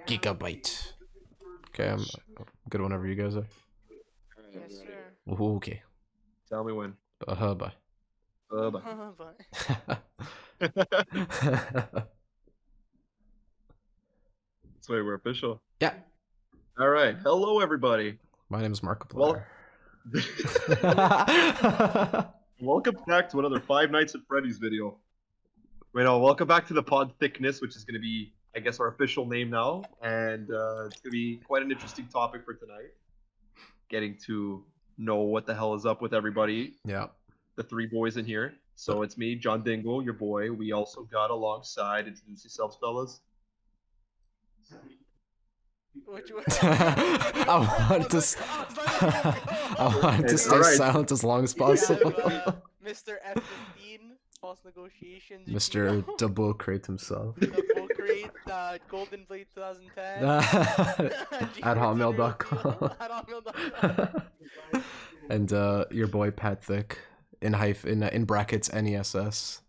Gigabyte. Okay, I'm good whenever you guys are. Yes, sir. Ooh, okay. Tell me when. Bye. Bye. So wait, we're official. Yeah. All right. Hello, everybody. My name is Markiplier. Well, welcome back to another Five Nights at Freddy's video. Right now, welcome back to the Podthiccness, which is going to be, I guess, our official name now, and it's going to be quite an interesting topic for tonight. Getting to know what the hell is up with everybody. Yeah. The three boys in here. So it's me, John Dingle, your boy. We also got alongside. Introduce yourselves, fellas. Which one? I wanted to stay silent as long as possible. Mr. F15, false negotiations. Mr. Double Crate himself. Double Crate, Golden Blade 2010. At hotmail.com. At hotmail.com. And your boy Patthic in brackets NESS.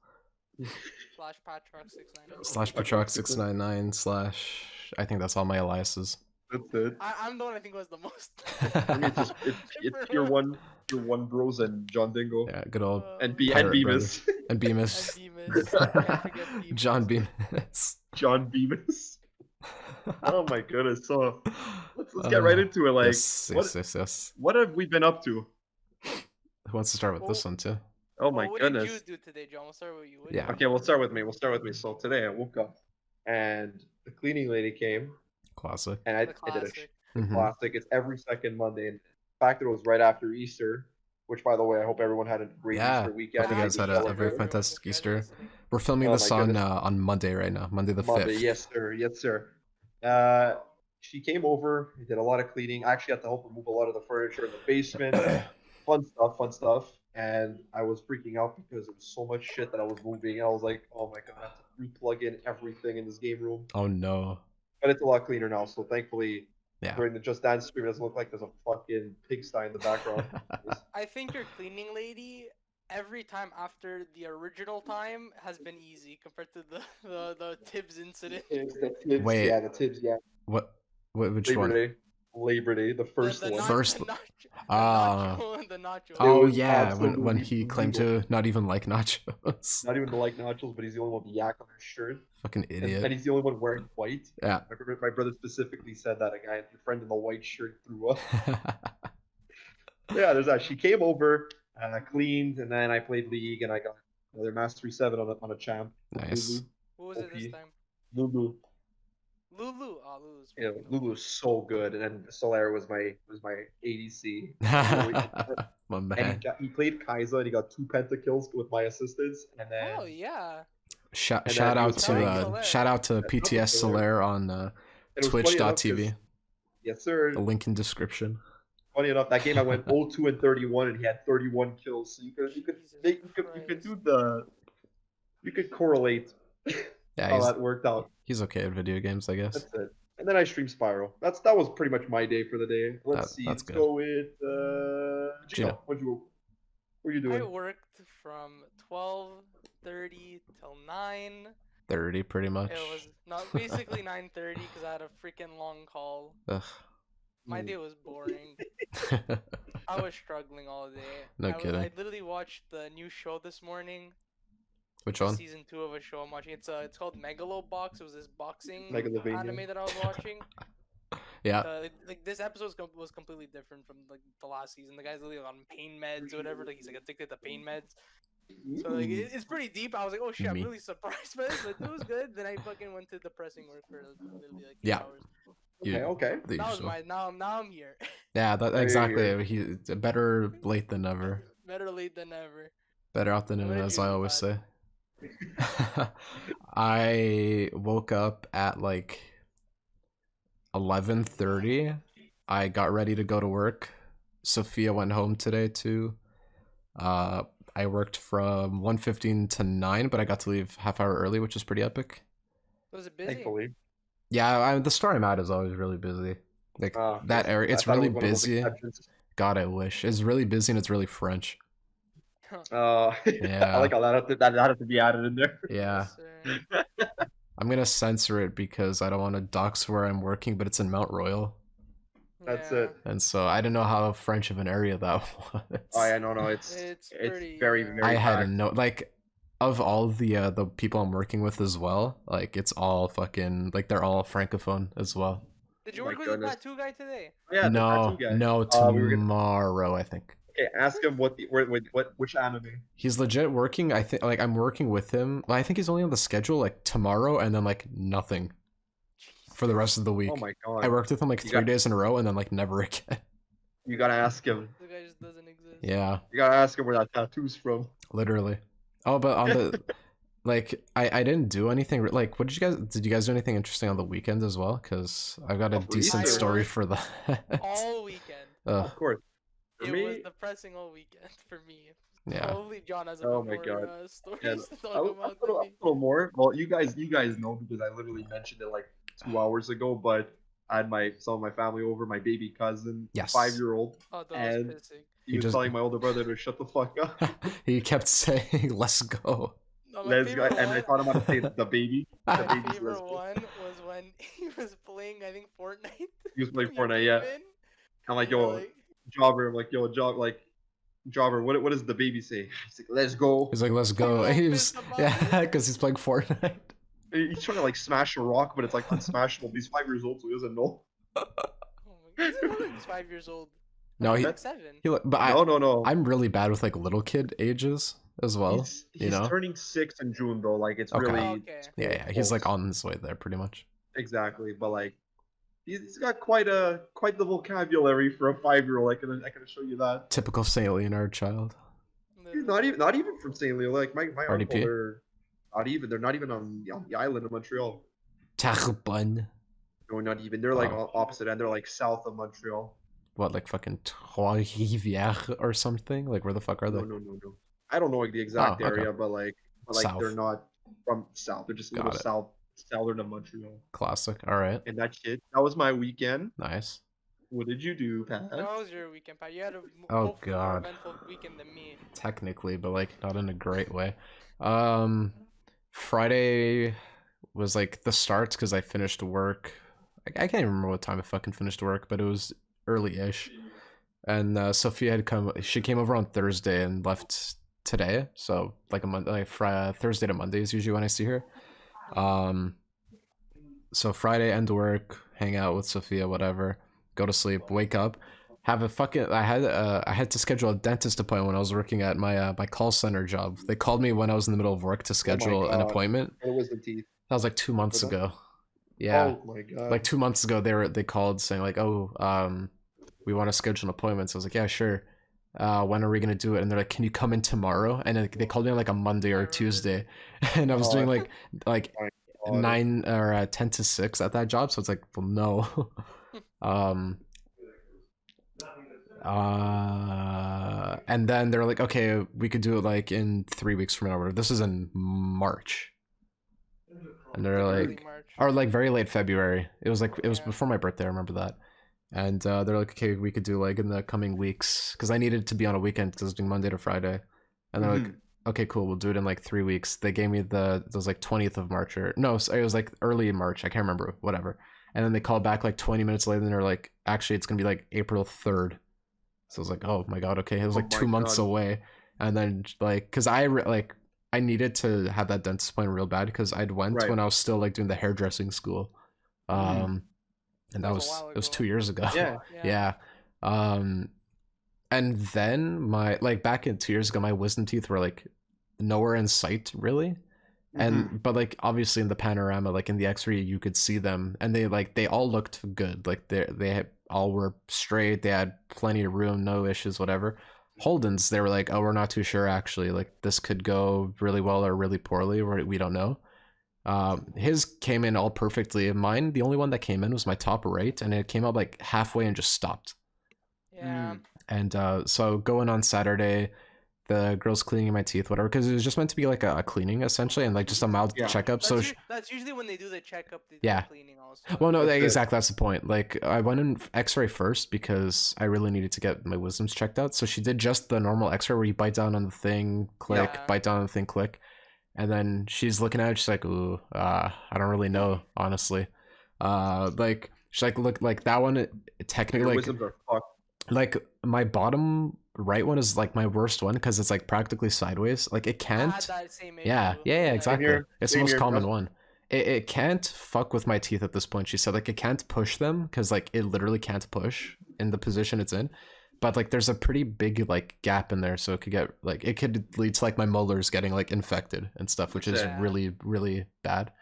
/Patrox699. /Patrox699 / I think that's all my aliases. That's it. I'm the one I think was the most. I mean, it's your one bros and John Dingle. Yeah, good old Bemis. And Bemis. John Bemis. John Bemis. Oh my goodness. So let's get right into it. Like, yes. What have we been up to? Who wants to start with this one too? Oh my goodness. What did you do today, John? We'll start with you. Yeah. Okay, we'll start with me. So today I woke up and the cleaning lady came. Classic. And I did a classic. It's every second Monday. And the fact that it was right after Easter, which, by the way, I hope everyone had a great Easter weekend. I hope you guys had a very fantastic Easter. We're filming this on Monday right now, Monday the 5th. Yes, sir. She came over. We did a lot of cleaning. I actually had to help remove a lot of the furniture in the basement. Fun stuff. And I was freaking out because there was so much shit that I was moving. I was like, oh my god, I have to re-plug in everything in this game room. Oh no. But it's a lot cleaner now, so thankfully, during the Just Dance stream, it doesn't look like there's a fucking pigsty in the background. I think your cleaning lady, every time after the original time, has been easy compared to the Tibbs incident. Wait. Yeah, the Tibbs, yeah. What which one? Labor Day, the first one. The nacho. Oh yeah, when he claimed to not even like nachos. Not even to like nachos, but he's the only one with yak on his shirt. Fucking idiot. And he's the only one wearing white. Yeah. My brother specifically said that your friend in the white shirt threw up. Yeah, there's that. She came over, cleaned, and then I played League, and I got another Mastery 7 on a champ. Nice. What was it this time? Lulu. Lulu. Oh, Lulu's. Yeah, Lulu's so good, and then Solaire was my ADC. My man. And he played Kaiser, and he got 2 pentakills with my assistance, and then. Oh yeah. Shout out to PTS Solaire on Twitch.tv. Yes, sir. The link in description. Funny enough, that game I went 0-2 and 31, and he had 31 kills. So you could correlate how that worked out. He's okay at video games, I guess. That's it. And then I streamed Spyro. That was pretty much my day for the day. Let's go with Gino. What were you doing? I worked from 12:30 till 9:30, pretty much. It was basically 9:30 because I had a freaking long call. Ugh. My day was boring. I was struggling all day. No kidding. I literally watched the new show this morning. Which one? Season 2 of a show I'm watching. It's called Megalobox. It was this boxing Megalovania anime that I was watching. Yeah. Like this episode was completely different from like the last season. The guy's literally on pain meds or whatever. Like he's like addicted to pain meds. So like it's pretty deep. I was like, oh shit, I'm really surprised by this, but it was good. Then I fucking went to depressing work for literally like 2 hours. Okay. That was now I'm here. Yeah, exactly. He's better late than never. Better late than never. Better out than in, as I always say. I woke up at like 11:30. I got ready to go to work. Sophia went home today too. I worked from 1:15 to 9, but I got to leave half hour early, which is pretty epic. Was it busy? Thankfully. Yeah, the store I'm at is always really busy. Like that area, it's really busy. God, I wish. It's really busy and it's really French. Yeah. I like how that had to be added in there. Yeah. I'm gonna censor it because I don't want to dox where I'm working, but it's in Mount Royal, That's Yeah. it. and so I didn't know how French of an area that was. Oh yeah, no, It's pretty, very yeah. very I packed. hadn't know, like, of all the people I'm working with as well, like it's all fucking like they're all francophone as well. Did you Oh my work with goodness. the tattoo guy today? Oh, yeah, the tattoo No, guy. no, We were gonna tomorrow I think. okay. Ask him which anime. He's legit working. I think like I'm working with him. I think he's only on the schedule like tomorrow and then like nothing for the rest of the week. Oh my I god. worked with him like You 3 got- days in a row and then like never again. You gotta ask him. The guy just doesn't exist. Yeah, You gotta ask him where that tattoo's from. literally. Oh, but on the like I didn't do anything like what did you guys do anything interesting on the weekend as well? Because I've got a Oh, for decent Easter. story for that. All weekend. Ugh, Of course. For It me, was depressing all weekend for me. yeah. Hopefully John has a Oh bit my more God. stories yeah, to talk a about little, than me. a little more. Well, you guys know because I literally mentioned it like 2 hours ago. But I had some of my family over, my baby cousin, Yes. 5-year-old. Oh, that And was pissing. He He was just- telling my older brother to shut the fuck up. He kept saying, "Let's go." No, my Let's go. favorite And I one, thought about to say the baby. The my baby's favorite lesbian. one was when he was playing, I think, Fortnite. He was playing You Fortnite, came yeah. in, I'm like, and you're yo, like, Jobber. I'm like, yo, Jobber, what does the baby say? He's like, let's go. He's like, "Let's go." all He was, pissed about yeah, it. because he's playing Fortnite. He's trying to like smash a rock, but it's like unsmashable. He's 5 years old, so he doesn't know. oh my god, he's 5 years old. No, He's he, like 7. but No. I'm really bad with like little kid ages as well. He's you know? turning 6 in June though. Like it's Okay. really Okay. Yeah, he's like on his way there pretty much. exactly. But like he's got quite the vocabulary for a 5-year-old. I can assure you that. Typical Saint Leonard child. He's not even from St. Leo. Like my RDP? uncle, they're not even on the island of Montreal. Terrebonne. No, not even. They're like Oh. opposite end. They're like south of Montreal. What, like fucking Trois-Rivières or something? Like where the fuck are they? No. I don't know like the exact Oh, okay. area, but like South. they're not from south. They're just a Got little it. southern of Montreal. Classic. All right. And that was my weekend. Nice. What did you do, Pat? How was your weekend, Pat? You had a Oh, hopefully more God. eventful weekend than me. Technically, but like not in a great way. Friday was like the start because I finished work. I can't even remember what time I fucking finished work, but it was early-ish. And Sophia had come. She came over on Thursday and left today. So like a Monday, like Thursday to Monday is usually when I see her. So Friday end work, hang out with Sophia, whatever. Go to sleep, wake up, have a fucking. I had to schedule a dentist appointment when I was working at my my call center job. They called me when I was in the middle of work to schedule an God. appointment. It was the teeth. That was like 2 months For them? ago. Yeah. Oh my god. Like 2 months ago they called saying like, "Oh, we want to schedule an appointment." So I was like, "Yeah, sure. When are we gonna do it?" And they're like, "Can you come in tomorrow?" And they called me on like a Monday or a Tuesday, and I was doing like God. 9 or 10 to 6 at that job. So it's like, well, no. And then they're like, "Okay, we could do it like in 3 weeks from now." This is in March, and they're Early like, March. or like very late February. It was Yeah. before my birthday. I remember that. And they're like, "Okay, we could do like in the coming weeks," because I needed to be on a weekend because I was doing Monday to Friday. And they're like, "Okay, cool, we'll do it in like 3 weeks." They gave me it was like 20th of March or no, it was like early in March. I can't remember, whatever. And then they called back like 20 minutes later and they're like, "Actually, it's gonna be like April 3rd." So I was like, "Oh my god, okay." It was Oh like my 2 months God. away. And then like, because I needed to have that dentist appointment real bad because I'd went Right. when I was still like doing the hairdressing school. And that That was was a while it was ago. 2 years ago. Yeah. Yeah. And then my like back in 2 years ago, my wisdom teeth were like nowhere in sight really. And but like obviously in the panorama, like in the X-ray, you could see them, and they all looked good. Like all were straight. They had plenty of room, no issues, whatever. Holden's, they were like, "Oh, we're not too sure actually. Like this could go really well or really poorly. We don't know." His came in all perfectly. Mine, the only one that came in was my top right, and it came out like halfway and just stopped. Yeah. And so going on Saturday, the girl's cleaning my teeth, whatever, because it was just meant to be like a cleaning essentially, and like just a mild Yeah. checkup. So That's usually when they do the checkup. They do Yeah. cleaning also. well, no, That's it. exactly, that's the point. Like I went in X-ray first because I really needed to get my wisdoms checked out. So she did just the normal X-ray where you bite down on the thing, click, Yeah. bite down on the thing, click. And then she's looking at it, she's like, ooh, I don't really know, honestly. Like she's like, look, like that one, technically, Your like, wisdoms are fucked. like my bottom right one is like my worst one because it's like practically sideways. Like it I had can't. that same issue. Yeah, exactly. here, It's the same most here, common that's- one. It can't fuck with my teeth at this point. She said like it can't push them because like it literally can't push in the position it's in. But like there's a pretty big like gap in there, so it could get like it could lead to like my molars getting like infected and stuff, which is Yeah. really really bad.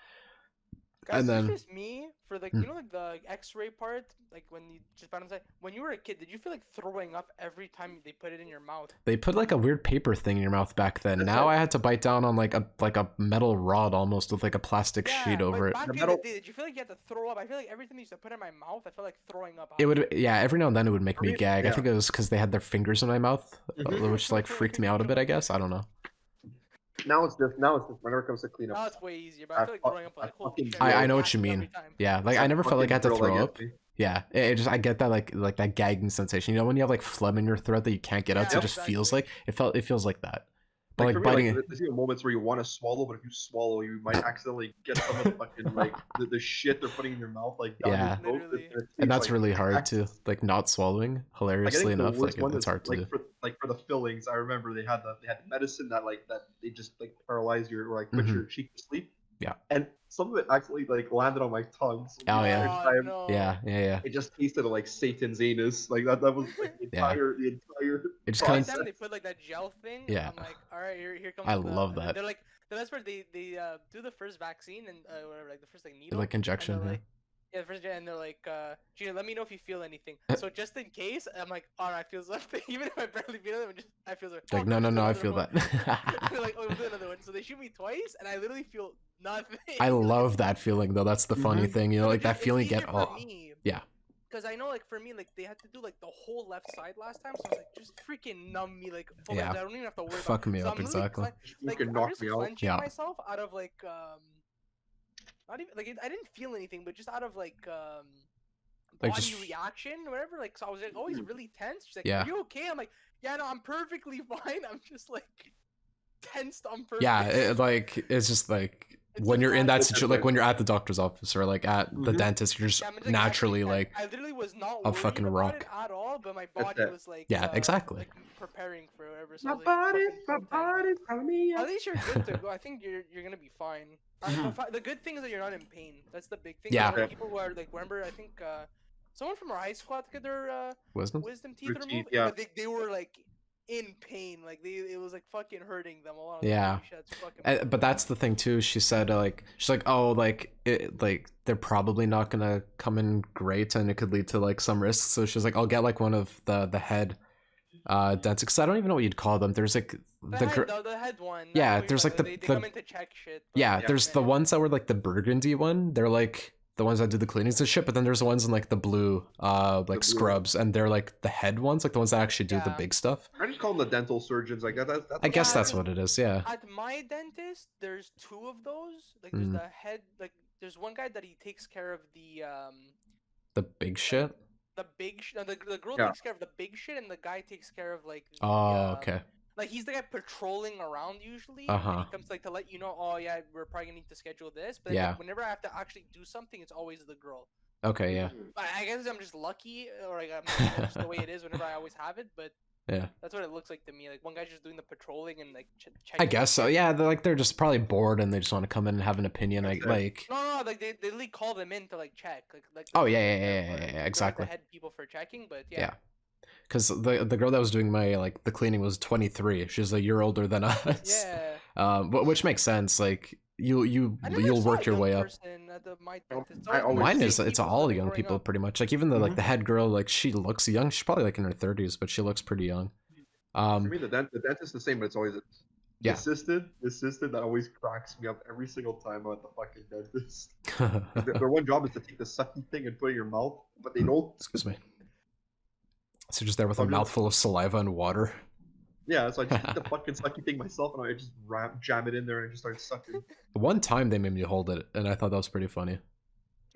Guys, And it's then just me for like you know like the X-ray part, like when you just bottom side. When you were a kid, did you feel like throwing up every time they put it in your mouth? they put like a weird paper thing in your mouth back then. Now I had to bite down on like a metal rod almost with like a plastic sheet over it. Back The in metal- the day, did you feel like you had to throw up? I feel like everything they used to put in my mouth, I felt like throwing up. It would, yeah, every now and then it would make me me, gag. I yeah. think it was because they had their fingers in my mouth, Mhm. which like freaked me out a bit, I guess. I don't know. Now it's just whenever it comes to cleanup. Now it's way easier, but I feel like growing up like holy fucking shit. I know I'm what you gagging every mean. time. Yeah, like I never felt like I had to Fucking throw drill up. against me. Yeah, it just I get that like that gagging sensation. You know when you have like phlegm in your throat that you can't get out, so Yeah, it just feels exactly. like it feels like that. But like for me, biting like, there's even moments where you want to swallow, but if you swallow, you might accidentally get some of the fucking like the shit they're putting in your mouth, like down Yeah. your throat. Literally. It tastes and that's like really hard cactus. too. Like not swallowing, Like, I hilariously think the enough, worst like one it's is hard to do. for the fillings. I remember they had the medicine that they just like paralyze your or like put Mhm. your cheek to sleep. Yeah. And some of it actually like landed on my tongue. So Oh, the yeah. entire time, no. Yeah. it just tasted like Satan's anus. Like that was like the Yeah. entire It just Every kind process. time they put like that gel thing, Yeah. I'm like, all right, here comes. I the, love and then that. They're like, the best part, they do the first vaccine and whatever, like the first like needle. like and injection. they're Yeah. like, yeah, the first and they're like, Gino, let me know if you feel anything. So just in case, I'm like, all right, I feel something. Even if I barely feel it, I feel something. Like Oh, no, let's do I another feel one. that. They're like, oh, we'll do another one. So they shoot me twice, and I literally feel nothing. I love that feeling though. That's the funny Mhm. thing, you know, No, like that it's feeling you easier get. for Oh, me. yeah. Because I know, like, for me, like, they had to do, like, the whole left side last time, so I was like, just freaking numb me, like, full Yeah. I don't even have to worry Fuck about me so up, I'm literally exactly. like, You can I'm knock just me out. clenching Yeah. myself out of, like, not even, like, I didn't feel anything, but just out of, like Like, body just- reaction, whatever, like, so I was, like, always really tense. She's like, Yeah. are you okay? I'm like, yeah, no, I'm perfectly fine. I'm just, like, tensed on purpose. Yeah, it's just like It's when just you're in that not- situation, like when you're at the doctor's office or like at the Mhm. dentist, you're just Yeah, I'm just, naturally actually, like, I literally was not a worried fucking about rock. it at all, but my That's body it. was like, Yeah, exactly. like preparing for whatever. So I was, like, fucking tense. telling me. At least you're good to go. I think you're gonna be fine. The good thing is that you're not in pain. That's the big thing. Yeah. You know, people who are like, remember, I think someone from our high school had to get their Wisdom. wisdom teeth Their teeth, removed, yeah. but they were like in pain. Like it was like fucking hurting them a lot. Yeah. But that's the thing too. She said she's like, oh, like they're probably not gonna come in great, and it could lead to like some risks. So she's like, I'll get like one of the head dentists. 'Cause I don't even know what you'd call them. There's like the head one. I Yeah, know what there's, you're like, talking about. the- they come in to check shit. but yeah. There's the ones that were like the burgundy one. They're like the ones that do the cleanings and shit. But then there's the ones in like the blue like blue. scrubs, and they're like the head ones, like the ones that actually do the Yeah. big stuff. I just call them the dental surgeons. Like that's I guess Yeah, that's 'cause what it is. Yeah. At my dentist, there's two of those. Like there's Mm. the head. Like there's one guy that he takes care of The big shit. the big the girl Yeah. takes care of the big shit, and the guy takes care of like the, Oh, okay. like he's the guy patrolling around usually. Uh-huh. And he comes like to let you know, oh yeah, we're probably gonna need to schedule this. But then, Yeah. like, whenever I have to actually do something, it's always the girl. Okay, yeah. I guess I'm just lucky, or like that's just the way it is whenever I always have it. But Yeah. that's what it looks like to me. Like one guy's just doing the patrolling and like checking. I guess so. Yeah, they're just probably bored and they just want to come in and have an opinion. That's it. Like No, like they literally call them in to like check. Like Oh, the- yeah, they're, like, exactly. The head people for checking, but yeah. Yeah. Because the girl that was doing my like the cleaning was 23. She's a year older than us. Yeah. Which makes sense. Like you'll I never saw work a your young way up. person at my Oh, dentist. It's I always always- the Mine same is it's people all that are young growing people up. pretty much. Like even the head girl, like she looks young. She's probably like in her 30s, but she looks pretty young. For me, the dentist is the same, but it's always Yeah. the assistant that always cracks me up every single time I'm at the fucking dentist. Their one job is to take the sucky thing and put it in your mouth, but they don't. Excuse me. So just there with a I'm just- mouthful of saliva and water. Yeah, so I just take the fucking sucky thing myself and I just jam it in there and I just start sucking. One time they made me hold it, and I thought that was pretty funny.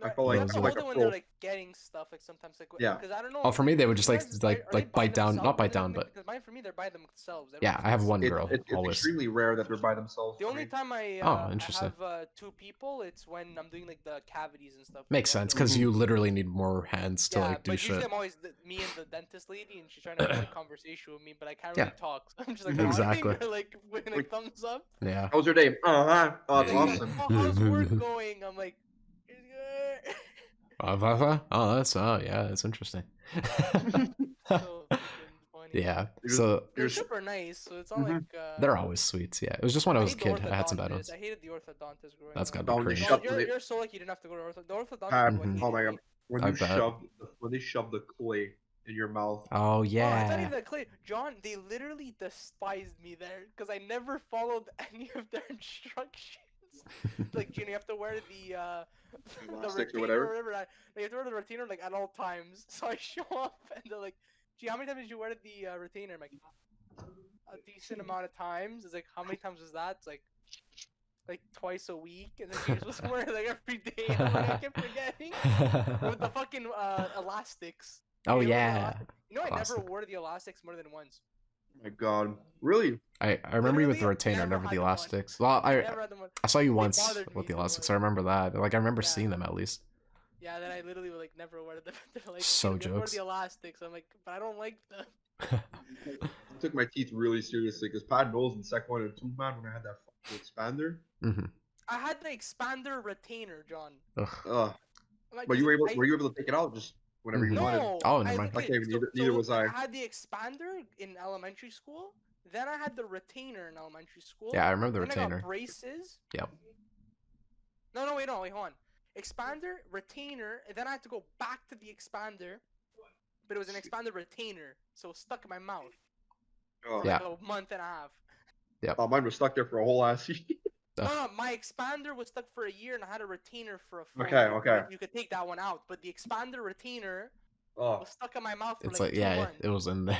I Right, felt you like have to I felt like hold a it when pro. they're like getting stuff. Like sometimes, like Yeah. because I don't know. Oh, for me, they would just you like guys, are they by bite down, not themselves bite when they're down, doing it? but Because mine for me, they're by themselves. yeah, I have one It's girl it's always. extremely rare that they're by themselves. The for only me. time I Oh, interesting. have 2 people, it's when I'm doing like the cavities and stuff. Makes You have sense to, because like, you literally need more hands to yeah, like do but usually shit. I'm always me and the dentist lady, and she's trying to have like conversation with me, but I can't Yeah. really talk. So I'm just like Mhm. Exactly. nodding or like putting like thumbs up. Yeah. How's your day? Oh, that's Like, awesome. oh, how's work going? I'm like, it's good. Oh, yeah, that's interesting. So freaking funny. Yeah. You're- So They're you're- super nice, so it's not Mhm. like they're always sweet. Yeah. It was just when I I was a hate the kid, I had some bad orthodontist. ones. I hated the orthodontist growing That's up. gotta be Oh, when they cringe. Well, shove the you're so lucky you didn't have to go to the orthodontist. Pat, What Mhm. oh hated my me. god, when I you bet. shove the clay in your mouth. Oh Oh, it's not yeah. even that clear. John, they literally despised me there because I never followed any of their instructions. Like, Gino, you have to wear the Elastics or retainer whatever? or whatever. You have to wear the retainer like at all times. So I show up and they're like, "Gee, how many times did you wear the retainer?" I'm like, "A decent amount of times." It's like, "How many times was that?" It's like twice a week, and then you're supposed to wear it like every day. I'm like, I kept forgetting. With the fucking elastics. Oh You know, the yeah. elastic- You know, I never Classic. wore the elastics more than once. Oh my god, really? I remember you with the Literally, retainer, never never the had them on. elastics. Well, Never had them on. I saw you They once bothered me with the so elastics. much. I remember that. Like I remember Yeah. seeing them at least. Yeah, then I literally would like never wear them. They're like, So "You never wear jokes. the elastics." I'm like, but I don't like them. I took my teeth really seriously because Pat knows in Sec 1 and 2, man, when I had that fucking expander. hmm I had the expander retainer, John. Ugh. I'm like, But you were able, I- were you able to take it out just whenever you Mhm. wanted? No. Oh, never mind. okay, Okay, neither was I. I had the expander in elementary school. Then I had the retainer in elementary school. Yeah, I remember the Then I retainer. got braces. Yep. No, wait, hold on. Expander, retainer, and then I had to go back to the expander, but it was an expander retainer, so it was stuck in my mouth Oh, for Yeah. like a month and a half. oh, mine was stuck there for a whole ass year. No, my expander was stuck for a year, and I had a retainer for a full Okay, year. okay. You could take that one out, but the expander retainer Oh, was stuck in my mouth for It's like like 2 yeah, months. it was in there.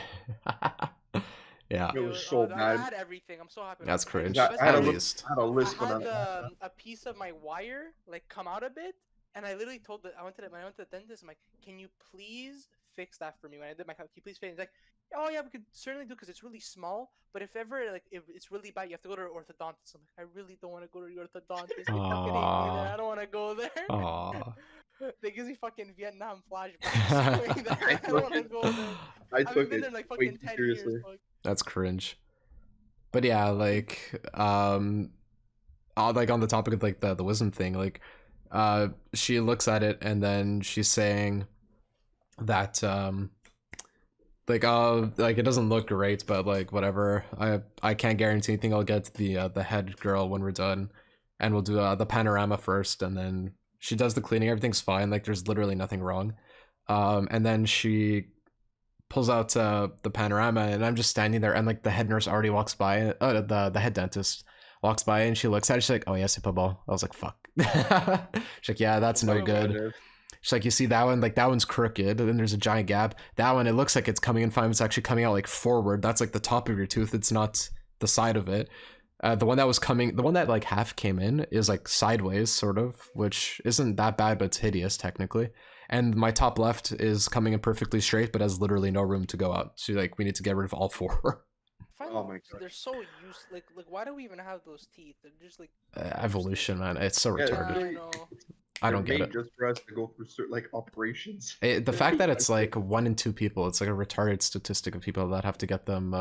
Yeah. It was so I bad. had everything. I'm so happy. That's about it. cringe. I had At a list. least. I had a list I when had I. a piece of my wire like come out a bit, and I literally told when I went to the dentist, I'm like, "Can you please fix that for me?" When I did my, can you please fix it? He's like, "Oh yeah, we could certainly do because it's really small. But if ever like if it's really bad, you have to go to an orthodontist." I'm like, "I really don't want to go to the orthodontist. They fucking hate me there. I don't want to go there." Aw. They gives me fucking Vietnam flashbacks. going there. I don't want to go there. I I haven't took been it there in like way fucking too 10 seriously. years. Fuck. That's cringe. But yeah, like like on the topic of like the wisdom thing, like she looks at it and then she's saying that like it doesn't look great, but like whatever. I can't guarantee anything. I'll get the head girl when we're done, and we'll do the panorama first, and then she does the cleaning. Everything's fine. Like there's literally nothing wrong. And then she pulls out the panorama, and I'm just standing there, and like the head nurse already walks by. The head dentist walks by, and she looks at it. She's like, "Oh yeah, c'est pas bon." I was like, "Fuck." She's like, "Yeah, that's no Fuck what good." She's like, "You see that one? Like that one's crooked, and then there's a giant gap. That one, it looks like it's coming in fine. It's actually coming out like forward. That's like the top of your tooth. It's not the side of it. The one that like half came in is like sideways, sort of, which isn't that bad, but it's hideous technically. And my top left is coming in perfectly straight, but has literally no room to go out. So like, we need to get rid of all four." I find Oh my God. they're so useless. Like why do we even have those teeth? They're just like Evolution, man. It's so Yeah, retarded. I know. I don't They're get made it. just for us to go through certain like operations. The fact that it's like 1 in 2 people, it's like a retarded statistic of people that have to get them.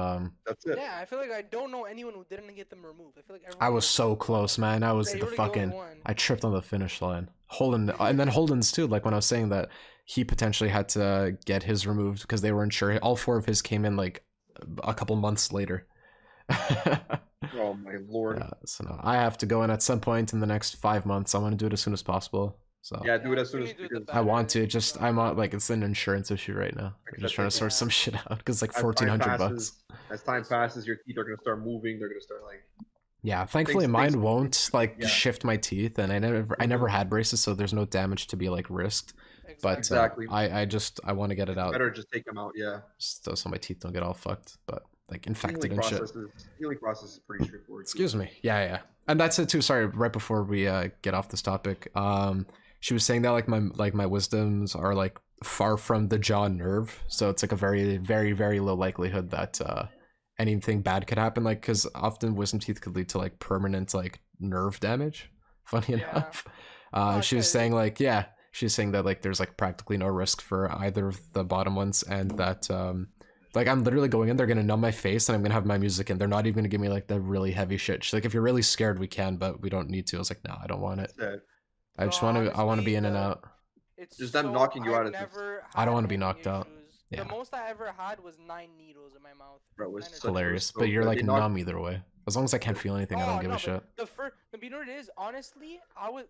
That's it. Yeah, I feel like I don't know anyone who didn't get them removed. I feel like I was so close, man. I was Yeah, you the were the only fucking. one. I tripped on the finish line. Holden, and then Holden's too. Like when I was saying that he potentially had to get his removed because they weren't sure. All 4 of his came in like a couple months later. Oh my lord. Yeah, so no, I have to go in at some point in the next 5 months. I want to do it as soon as possible. So Yeah, do it as Yeah, soon we as need to do the because I want to. better, Just so- I'm on like it's an insurance issue right now. I'm just trying to sort Yeah. some shit out because like as time $1,400 bucks. passes- As time passes, your teeth are gonna start moving. They're gonna start like. Yeah, thankfully Things- mine things- won't like yeah. shift my teeth, and I never had braces, so there's no damage to be like risked. But Exactly. Exactly. I want to get it out Better just take them out. Yeah. so my teeth don't get all fucked, but like Healing infected and shit. healing process is pretty straightforward. Excuse me. Yeah, and that's it too. Sorry, right before we get off this topic. she was saying that like my wisdoms are like far from the jaw nerve, so it's like a very very very low likelihood that anything bad could happen. Like because often wisdom teeth could lead to like permanent like nerve damage. Funny Yeah. enough, Oh, she was shit. saying like yeah, she's saying that like there's like practically no risk for either of the bottom ones, and that like I'm literally going in, they're gonna numb my face, and I'm gonna have my music in. They're not even gonna give me like the really heavy shit. She's like, if you're really scared, we can, but we don't need to. I was like, no, I don't want it. That's it. I just No, want to. I want to honestly, be in and out. It's Just them knocking you I've out is just- never I don't had wanna be any knocked out. issues. Yeah. The most I ever had was 9 needles in my mouth. Bro, it's 9 or such 10. Hilarious, so but you're good. like They knock- numb either way. As long as I can't feel anything, I don't give a but shit. The first, you know what it is? Honestly,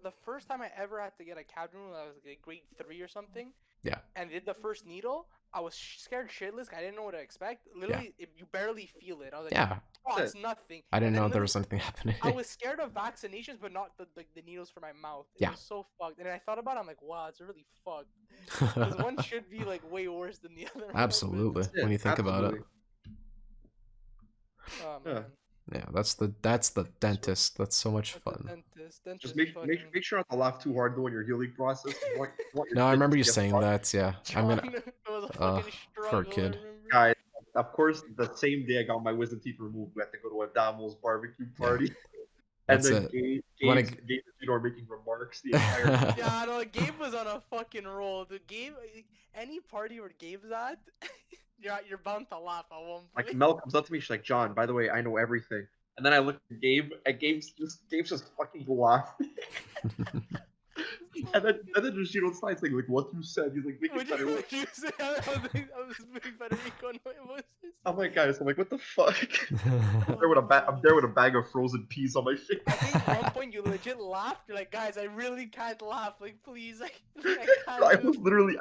the first time I ever had to get a cab room, I was like grade 3 or something. Yeah. And did the first needle, I was scared shitless. I didn't know what to expect. Literally, you barely feel it. I was like, Yeah, oh, it's nothing. I didn't And then know there literally- was anything happening. I was scared of vaccinations, but not the needles for my mouth. It Yeah. was so fucked. And I thought about it, I'm like, wow, it's really fucked. Because one should be like way worse than the other. Absolutely. That's it, When you think about it. absolutely. Oh Yeah. man. Yeah, that's the dentist. That's so much That's a fun. dentist. Dentist Just is fucking... make sure not to laugh too hard though in your healing process. You want your No, I kids remember to you get saying fucked. that. Yeah, I'm gonna. John, it was a poor fucking struggle, kid. I remember. Guys, of course, the same day I got my wisdom teeth removed, we had to go to a Damo's barbecue party. And That's then it. Gabe Wanna and Gino are making remarks the entire Yeah, no, Gabe was on a fucking roll. Dude, Gabe, any party where Gabe's at, you're bound to laugh at one point. Like Mel comes up to me, she's like, "John, by the way, I know everything." And then I look at Gabe, and Gabe's just fucking laughing. and then just Gino side saying like, "What you said?" He's like, "Make it Would better." you say I was making Federico voices? I'm like, guys, I'm like, what the fuck? I'm there with a bag of frozen peas on my face. I think at one point you legit laughed. You're like, guys, I really can't laugh. Like, please, I can't. I do was it." literally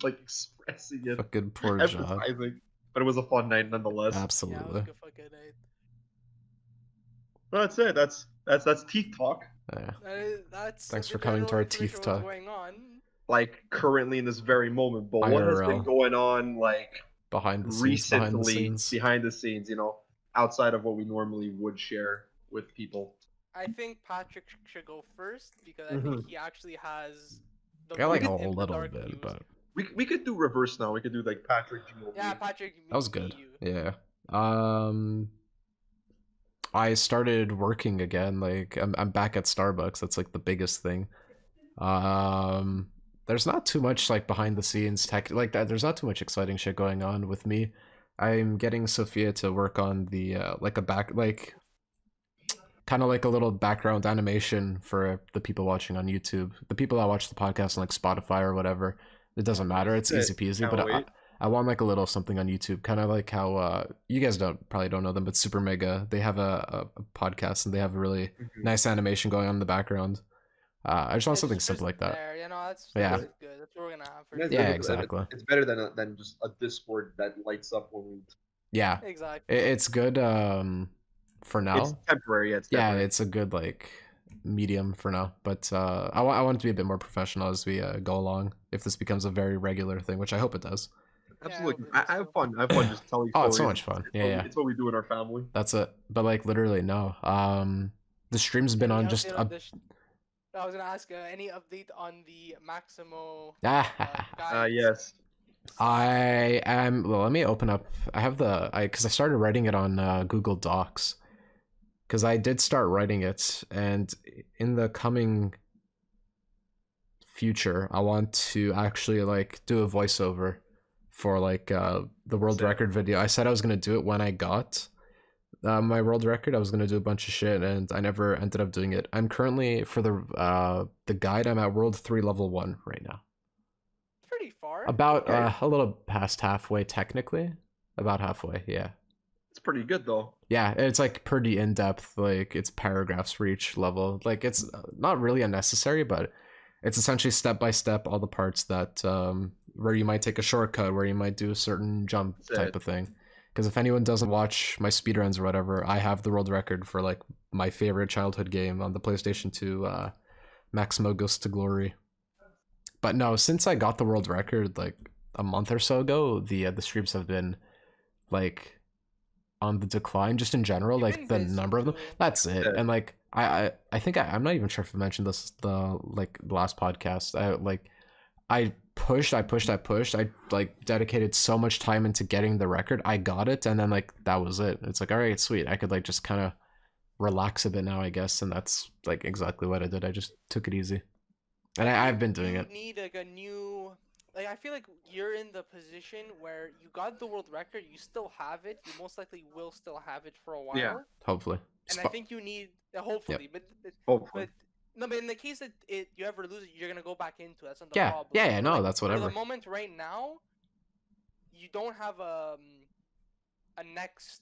like expressing it, Fucking poor John. emphasizing. But it was a fun night nonetheless. Yeah, it was Absolutely. a good fucking night. That's it. That's teeth talk. Yeah. That's Thanks the for coming to general our information teeth of talk. what's going on. Like currently in this very moment, but what has been IRL. going on like Behind the scenes. recently Behind the scenes. you know, outside of what we normally would share with people. I think Patrick should go first because I Mhm. think he actually has. The I got like a most whole in the little dark bit, news. but We could do reverse now. We could do like Patrick. Gino, Yeah, me. Patrick. that was me, good. you. Yeah. I started working again. Like I'm back at Starbucks. That's like the biggest thing. There's not too much like behind the scenes tech like that. There's not too much exciting shit going on with me. I'm getting Sophia to work on the like a back like kind of like a little background animation for the people watching on YouTube. The people that watch the podcast on like Spotify or whatever. It doesn't matter. It's easy peasy. Can't But wait. I want like a little something on YouTube, kind of like how you guys probably don't know them, but Super Mega, they have a podcast and they have a really Mhm. nice animation going on in the background. I just want It's something just simple like that. There, you know, that's Yeah. good. That's what we're gonna have. For That's- Yeah, it's- exactly. It's better than just a Discord that lights up when we. Yeah, Exactly. it's good for now. It's temporary. Yeah, it's Yeah, temporary. it's a good like medium for now, but I want it to be a bit more professional as we go along. If this becomes a very regular thing, which I hope it does. Absolutely. Yeah, I have fun. I have fun just telling Oh, stories. it's so much fun. It's Yeah, what yeah. It's what we do in our family. That's it. But like literally no. The stream's been on Any just update a on this- I was gonna ask any update on the Maximo. Ah, Yes. I am. Well, let me open up. I have because I started writing it on Google Docs. Because I did start writing it, and in the coming future, I want to actually like do a voiceover for like the world Sick. record video. I said I was gonna do it when I got my world record. I was gonna do a bunch of shit, and I never ended up doing it. I'm currently for the guide. I'm at World 3 Level 1 right now. Pretty far. About Okay. a little past halfway, technically. About halfway, yeah. It's pretty good though. Yeah, it's like pretty in depth. Like it's paragraphs for each level. Like it's not really unnecessary, but it's essentially step by step all the parts that where you might take a shortcut, where you might do a certain jump That's type it. of thing. Because if anyone doesn't watch my speedruns or whatever, I have the world record for like my favorite childhood game on the PlayStation 2, Maximo Goes to Glory. But no, since I got the world record like a month or so ago, the streams have been like on the decline just in general, You've like been the busy number of them. too. That's it. Yeah. And like I think I'm not even sure if I mentioned this the last podcast. I pushed. I like dedicated so much time into getting the record. I got it, and then like that was it. It's like, all right, sweet. I could like just kind of relax a bit now, I guess, and that's like exactly what I did. I just took it easy, and I've been doing it. You need like a new. Like I feel like you're in the position where you got the world record, you still have it. You most likely will still have it for a while. Yeah. Hopefully. And I think you need hopefully, Hopefully. but no, but in the case that you ever lose it, you're gonna go back into it. That's not the Yeah, problem. yeah, But, no, like, that's For whatever. the moment, right now, you don't have a next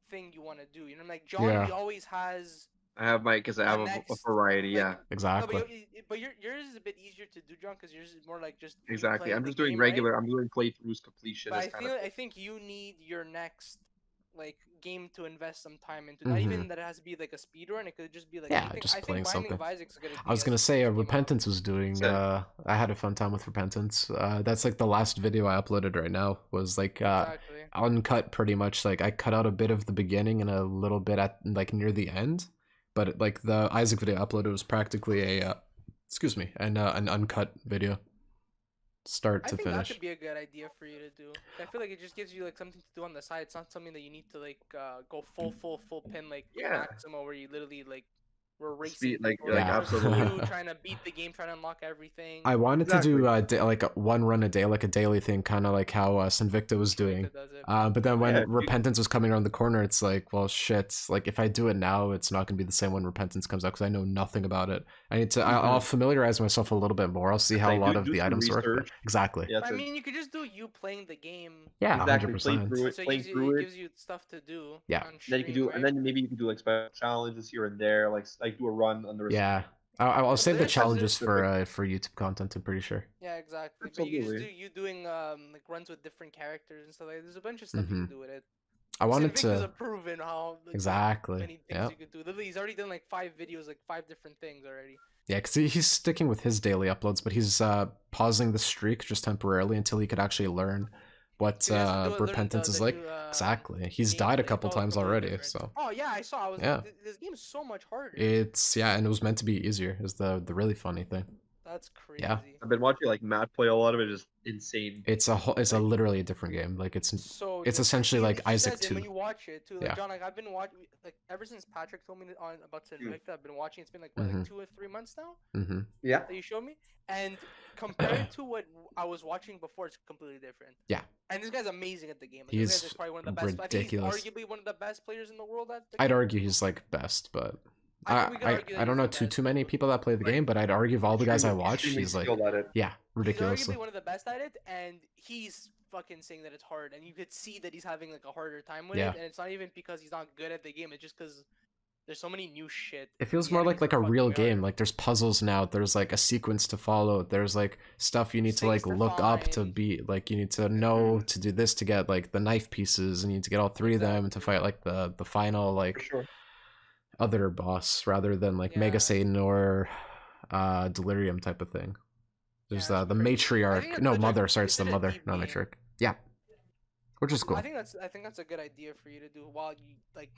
thing you want to do. You know, like John, Yeah. he always has. I have because I have a next, variety. like, Yeah. No, Exactly. but yours is a bit easier to do, John, because yours is more like just you Exactly. playing I'm the just doing game, regular. right? I'm doing playthroughs, completion. But This kind of I thing. think you need your next like game to invest some time into. Not even that it has to be like a speed run. It could just be like Yeah, anything. just I playing think Binding something. of Isaac's gonna be. I was gonna say Repentance was doing. Same. I had a fun time with Repentance. That's like the last video I uploaded right now. Was like Exactly. uncut, pretty much. Like I cut out a bit of the beginning and a little bit at like near the end, but like the Isaac video I uploaded was practically a excuse me, an uncut video, start to I think finish. that could be a good idea for you to do. I feel like it just gives you like something to do on the side. It's not something that you need to like go full pin like Maximo, where you literally like we're racing. Speed, like people. Yeah. absolutely. You trying to beat the game, trying to unlock everything. I wanted Exactly. to do like one run a day, like a daily thing, kind of like how Sinvicta was doing. Does it. But then when Yeah, Repentance was coming around the corner, it's like, well, shit. Like if I do it now, it's not gonna be the same when Repentance comes out because I know nothing about it. I need to. I'll familiarize myself a little bit more. I'll see how a lot of the items work. But exactly. Yeah, I mean, you could just do you playing the game. Yeah, exactly. 100%. Play through it. So Playing through it it. gives you stuff to do. Yeah. On Then you can stream, do, and then maybe you can do like special challenges here and there, like do a run on the. Yeah. I'll save the there's challenges for YouTube content. I'm pretty sure. Yeah, exactly. But you just do you doing like runs with different characters and stuff like. There's a bunch of stuff you can do with it. I wanted Sinvicta's to proven how like, exactly many things you could do. Literally, he's already done like 5 videos, like 5 different things already. Yeah, because he's sticking with his daily uploads, but he's pausing the streak just temporarily until he could actually learn what Repentance is like. Exactly. He's died a couple times already, different. So. Oh yeah, I saw. I was like, this game is so much harder. It's and it was meant to be easier. Is the really funny thing. That's crazy. Yeah. I've been watching like Matt play a lot of it. Just insane. It's a literally a different game. Like it's essentially like Isaac 2. When you watch it too, like yeah. John, like I've been watching like ever since Patrick told me about Sinvicta, I've been watching. It's been like what, like 2 or 3 months now. Yeah. That you showed me, and compared to what I was watching before, it's completely different. Yeah. And this guy's amazing at the game. Like, He's this guy is probably one of the best. ridiculous. I think he's arguably one of the best players in the world at the I'd game. argue he's like best, but I don't know too many best. people that play the game, but I'd argue of all the guys I watch, he's like ridiculously. He's arguably one of the best at it, and he's fucking saying that it's hard, and you could see that he's having like a harder time with it, and it's not even because he's not good at the game. It's just because there's so many new shit. It feels more like a real game. Like there's puzzles now. There's like a sequence to follow. There's like stuff you need to like look up to beat. Like you need to know to do this to get like the knife pieces, and you need to get all 3 of them to fight like the final like other boss rather than like Mega Satan or Delirium type of thing. There's the matriarch. No, mother. Sorry, it's the mother, not matriarch. Yeah, which is cool. I think that's a good idea for you to do while you like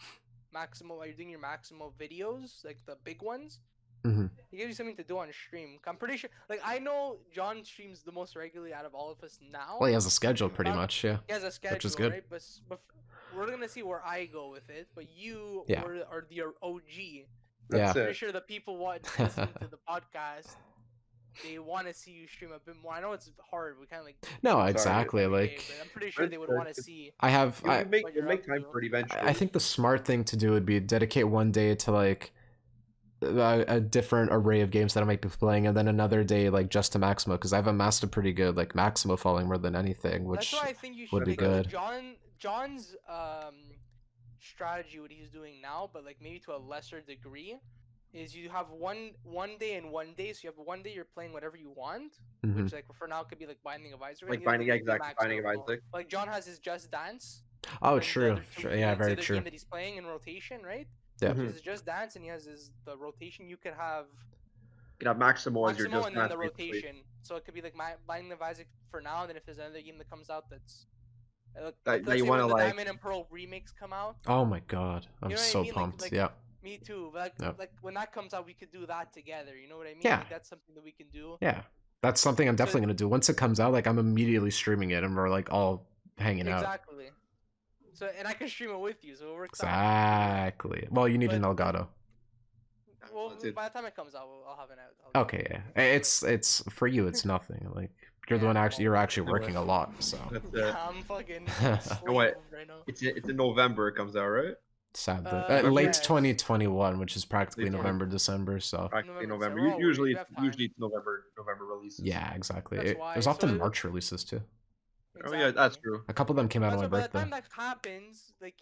while you're doing your Maximo videos, like the big ones. It gives you something to do on stream. I'm pretty sure. Like I know John streams the most regularly out of all of us now. Well, he has a schedule pretty much. Yeah. He has a schedule, which is good. Right? But we're gonna see where I go with it. But you are the OG. I'm pretty sure the people listening to the podcast, they want to see you stream a bit more. I know it's hard. We kind of like no, exactly. Like but I'm pretty sure they would want to see. I make time for it eventually. I think the smart thing to do would be dedicate one day to like a different array of games that I might be playing, and then another day like just to Maximo, because I've amassed a pretty good like Maximo following more than anything, which that's why I think you should would be good. John's strategy, what he's doing now, but like maybe to a lesser degree, is you have one day and one day. So you have one day you're playing whatever you want, which like for now could be like Binding of Isaac. Like Binding of Isaac. Like John has his Just Dance. Oh, true. Yeah, very true. Game that he's playing in rotation, right? Yeah. His Just Dance, and he has the rotation. You could have. You can have Maximo as your Just and Dance. Then the rotation. So it could be like Binding of Isaac for now. And then if there's another game that comes out that's Like that let's you say want when to the like. Diamond and Pearl remakes come out. Oh my god, I'm You know what I so mean? pumped. Yeah, Me too. But Yep. like when that comes out, we could do that together. You know what I mean? Yeah. Like that's something that we can do. yeah. That's something I'm So definitely gonna do. Once it comes out, like I'm immediately streaming it, and we're like all hanging out. exactly. So and I can stream it with you, so it works out. Exactly. Well, you need an But Elgato. well, That's it. by the time it comes out, I'll have an out. Okay, yeah. It's for you. It's nothing. Like you're the Yeah, one actually. You're well, actually no working a lot. So That's Yeah, it. I'm fucking And slave what? right now. It's in November. It comes out, right? sadly, November? late Yes. 2021, which is practically Late 20. November, December. So Practically November, November. so we're all Usually, working, we have time. usually it's November releases. yeah, exactly. That's It why, was so often it- March releases too. Oh yeah, that's Exactly. true. A couple of them came out on That's my why by the birthday. time that happens, like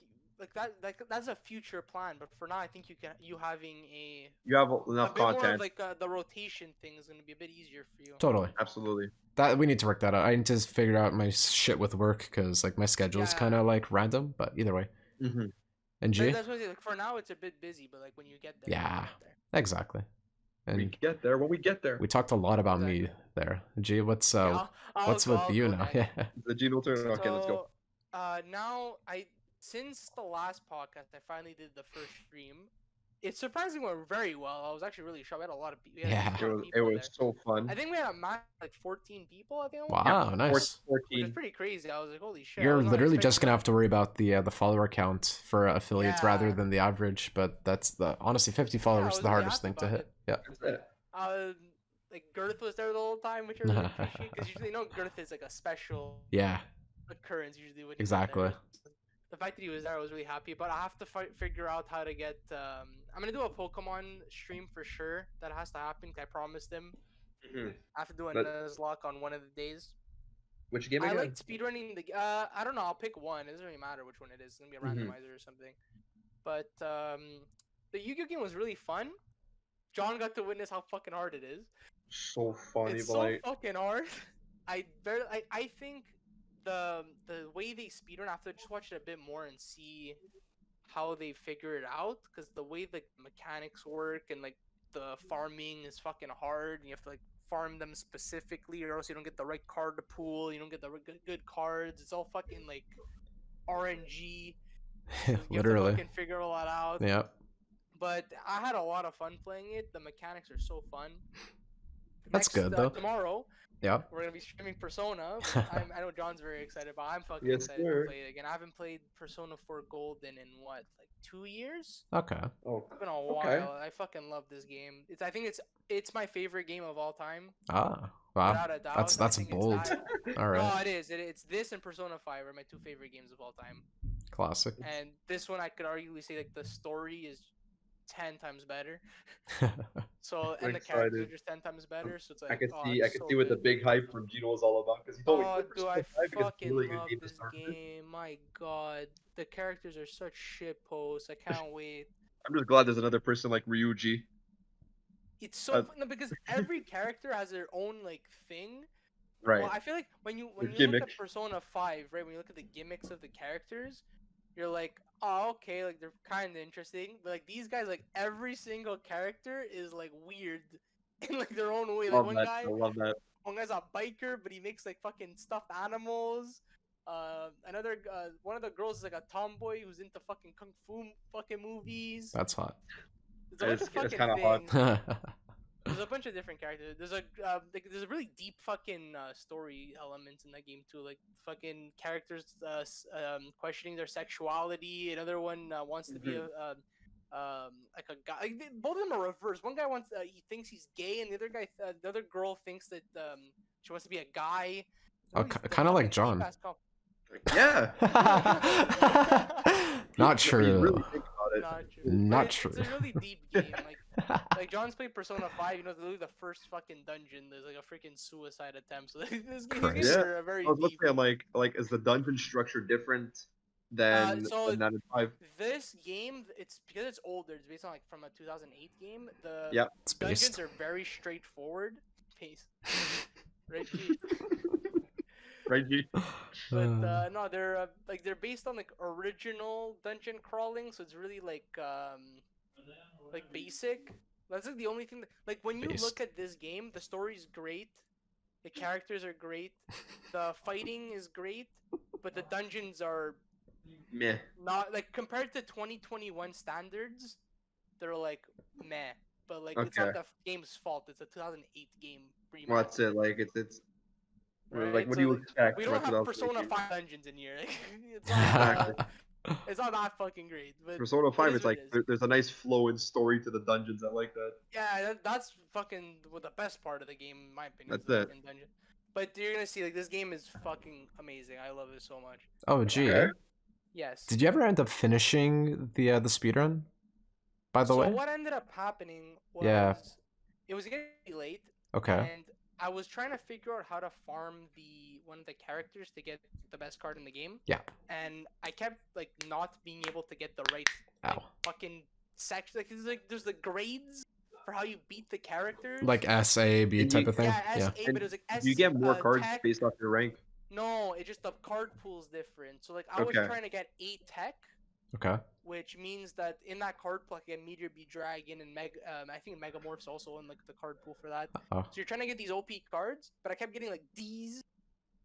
that's a future plan. But for now, I think you having You have a enough bit more of content. like the rotation thing is gonna be a bit easier for you. Totally. Absolutely. That we need to work that out. I need to figure out my shit with work because like my schedule is Yeah. kind of like random. But either way. Mm-hmm. And G. That's what I say. Like for now, it's a bit busy, but like when you get there, Yeah. you get there. Exactly. And We get there when we get there. we talked a lot about me Exactly. there. G, what's Yeah, what's with I'll you go now? next. Yeah. The Gino turn. Okay, let's go. Now since the last podcast, I finally did the first stream. It surprisingly went very well. I was actually really shocked. We had a lot of people. Yeah. It was so fun. I think we had a max like 14 people. I think. Wow, nice. Which is 14. pretty crazy. I was like, holy shit. I You're was not literally just expecting gonna have to worry about the follower count for affiliates rather Yeah. than the average. But that's the honestly 50 I followers was is the really hardest happy thing to about hit. it. Yeah. That's it. Like Girth was there the whole time, which I really appreciate because usually Girth is like a special Yeah. occurrence usually when he's Exactly. there. The fact that he was there, I was really happy. But I have to figure out how to get. I'm gonna do a Pokemon stream for sure. That has to happen. 'Cause I promised him. Mhm. I have to do a But- Nuzlocke on one of the days. Which game I again? like speedrunning the. I don't know. I'll pick one. It doesn't really matter which one it is. It's gonna be a Mhm. randomizer or something. But the Yu-Gi-Oh game was really fun. John got to witness how fucking hard it is. So funny, It's but so like, fucking hard. I think the way they speedrun, I have to just watch it a bit more and see how they figure it out. Because the way the mechanics work and like the farming is fucking hard. And you have to like farm them specifically, or else you don't get the right card to pool. You don't get the good cards. It's all fucking like RNG. So you have to Literally. fucking figure all that out. Yeah. But I had a lot of fun playing it. The mechanics are so fun. That's good, though. Tomorrow, Yeah. we're gonna be streaming Persona. I know John's very excited, but I'm fucking Yes, excited sir. to play it again. I haven't played Persona 4 Golden in what, like 2 years? Okay. Oh, It's been a Okay. while. I fucking love this game. I think it's my favorite game of all time. Ah. Wow. Without a doubt. That's I think it's bold. that. All right. No, it is. It's this and Persona 5 are my 2 favorite games of all time. Classic. And this one, I could arguably say like the story is 10 times better. So and the characters are excited. just 10 times better. So it's like I can oh, see, it's so what the good. big hype from Gino is all about because he told me Oh, "Play dude, I Persona 5 because it's a fucking really good love game to this start with." game. My god, the characters are such shit posts. I can't wait. I'm just glad there's another person like Ryuji. It's so Uh, fun no, because every character has their own like thing. Right. Well, I feel like when you Their look gimmick. at Persona 5, right? When you look at the gimmicks of the characters, you're like, oh, okay, like they're kind of interesting. But like these guys, like every single character is like weird in like their own way. Like Love one that. guy, I love that. one guy's a biker, but he makes like fucking stuffed animals. Another one of the girls is like a tomboy who's into fucking kung fu fucking movies. That's hot. There's a bunch It's of fucking kinda hot. things. There's a bunch of different characters. There's there's a really deep fucking story elements in that game too. Like fucking characters questioning their sexuality. Another one wants to be like a guy. Like, both of them are reversed. One guy wants he thinks he's gay, and the other guy, the other girl thinks that she wants to be a guy. Oh, kind of like John. Yeah. Not When you true. really think about it. Not true. Not But true. It's a really deep game. Like John's played Persona 5. You know, literally the first fucking dungeon. There's like a freaking suicide attempt. So these Christ. games Yeah. are very I was deep. looking at like is the dungeon structure different than So than that in 5? This game, it's because it's older. It's based on like from a 2008 game. The Yeah. It's dungeons based. are very straightforward. Pace. Right. G? Right, G? But no, they're like they're based on like original dungeon crawling, so it's really like basic. That's like the only thing that, like when you Based. look at this game, the story's great, the characters are great, the fighting is great, but the dungeons are Meh. not like compared to 2021 standards, they're like meh. But like it's Okay. not the game's fault. It's a 2008 game What's remaster. it like? It's like Right? what So do you like, expect? we from a don't have Persona 2018? 5 dungeons in here. Like, it's Exactly. it's not that fucking great. But Persona it 5, is it's what like it is. there's a nice flow and story to the dungeons. I like that. Yeah, that's fucking the best part of the game, in my opinion. That's is the it. fucking dungeon. But you're gonna see, like, this game is fucking amazing. I love it so much. Oh, gee. Okay. Yes. Did you ever end up finishing the speedrun? By the So way? what ended up happening was Yeah. it was getting late, Okay. and I was trying to figure out how to farm one of the characters to get the best card in the game. Yeah. And I kept like not being able to get the right like, Ow. fucking section. Like there's the grades for how you beat the characters. Like S, A, B And type you- of thing? yeah, S, Yeah. A, And but it was like S. Do you get more cards tech. based off your rank? No, it just the card pool's different. So like I was Okay. trying to get 8 tech, Okay. which means that in that card pool I get Meteor B Dragon and I think Megamorph's also in like the card pool for that. Oh. So you're trying to get these OP cards, but I kept getting like D's.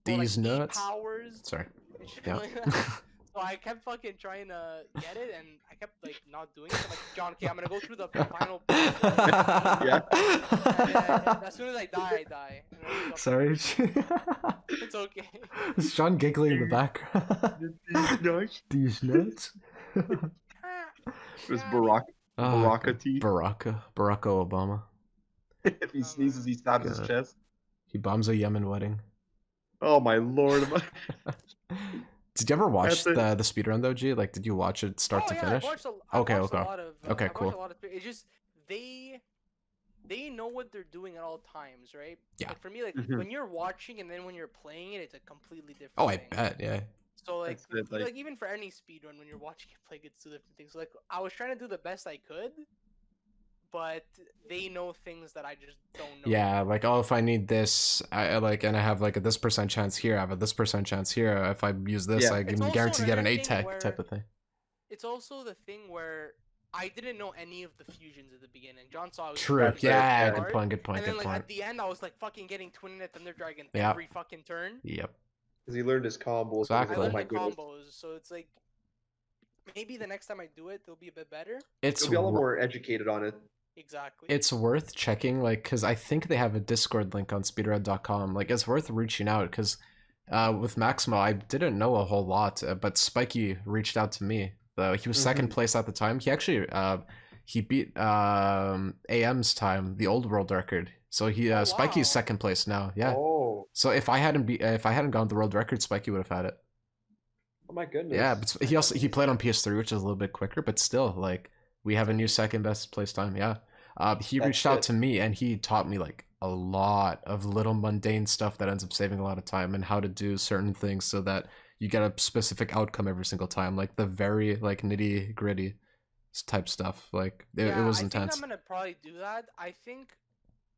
These or, like, nuts? powers. Sorry. and shit Yeah. like that. So I kept fucking trying to get it, and I kept like not doing it. I'm like, John, okay, I'm gonna go through the final. Yeah. And as soon as I die. And then we go- Sorry. It's okay. Is Sean giggling in the background? These nuts? There's Yeah, Barack Ah, Baraka T. Barack Obama. If he sneezes, he stabs his God. chest. He bombs a Yemen wedding. Oh my lord. Did you ever watch That's the speedrun though, G? Like, did you watch it start to finish? I've Okay, watched okay. a lot of, Okay, I've watched cool. a lot of. It's just they know what they're doing at all times, right? Yeah. Like for me, like Mhm. when you're watching and then when you're playing it, it's a completely different. Oh, I thing. bet, yeah. So like, That's it, like- like even for any speedrun, when you're watching it play, it's two different things. So, like I was trying to do the best I could, but they know things that I just don't know. Yeah, like, oh, if I need this, I like, and I have like a this percent chance here, I have a this percent chance here. If I use this, Yeah. I It's can also guarantee get an another 8 thing tech type where- of thing. It's also the thing where I didn't know any of the fusions at the beginning. John saw I was True. using Yeah, the good card, point, good point, And then good like point. at the end, I was like fucking getting Twin at Thunder Dragon Yeah. every fucking turn. Yep. Because he learned his combos. Exactly. I Oh learned my the goodness. combos, so it's like maybe the next time I do it, they'll be a bit better. It's He'll be a lot wor- more educated on it. Exactly. it's worth checking, like, because I think they have a Discord link on speedrun.com. Like, it's worth reaching out, because with Maximo, I didn't know a whole lot, but Spiky reached out to me. He was second place at the time. He actually he beat AM's time, the old world record. So he Oh, Spiky's wow. second place now. Yeah. Oh, So if I hadn't gone the world record, Spiky would have had it. oh my goodness. Yeah, but he played on PS3, which is a little bit quicker, but still, like, we have a new second best place time. Yeah. He That's reached out good. to me and he taught me like a lot of little mundane stuff that ends up saving a lot of time, and how to do certain things so that you get a specific outcome every single time, like the very like nitty gritty type stuff. Like it was I intense. think I'm gonna probably do that. I think.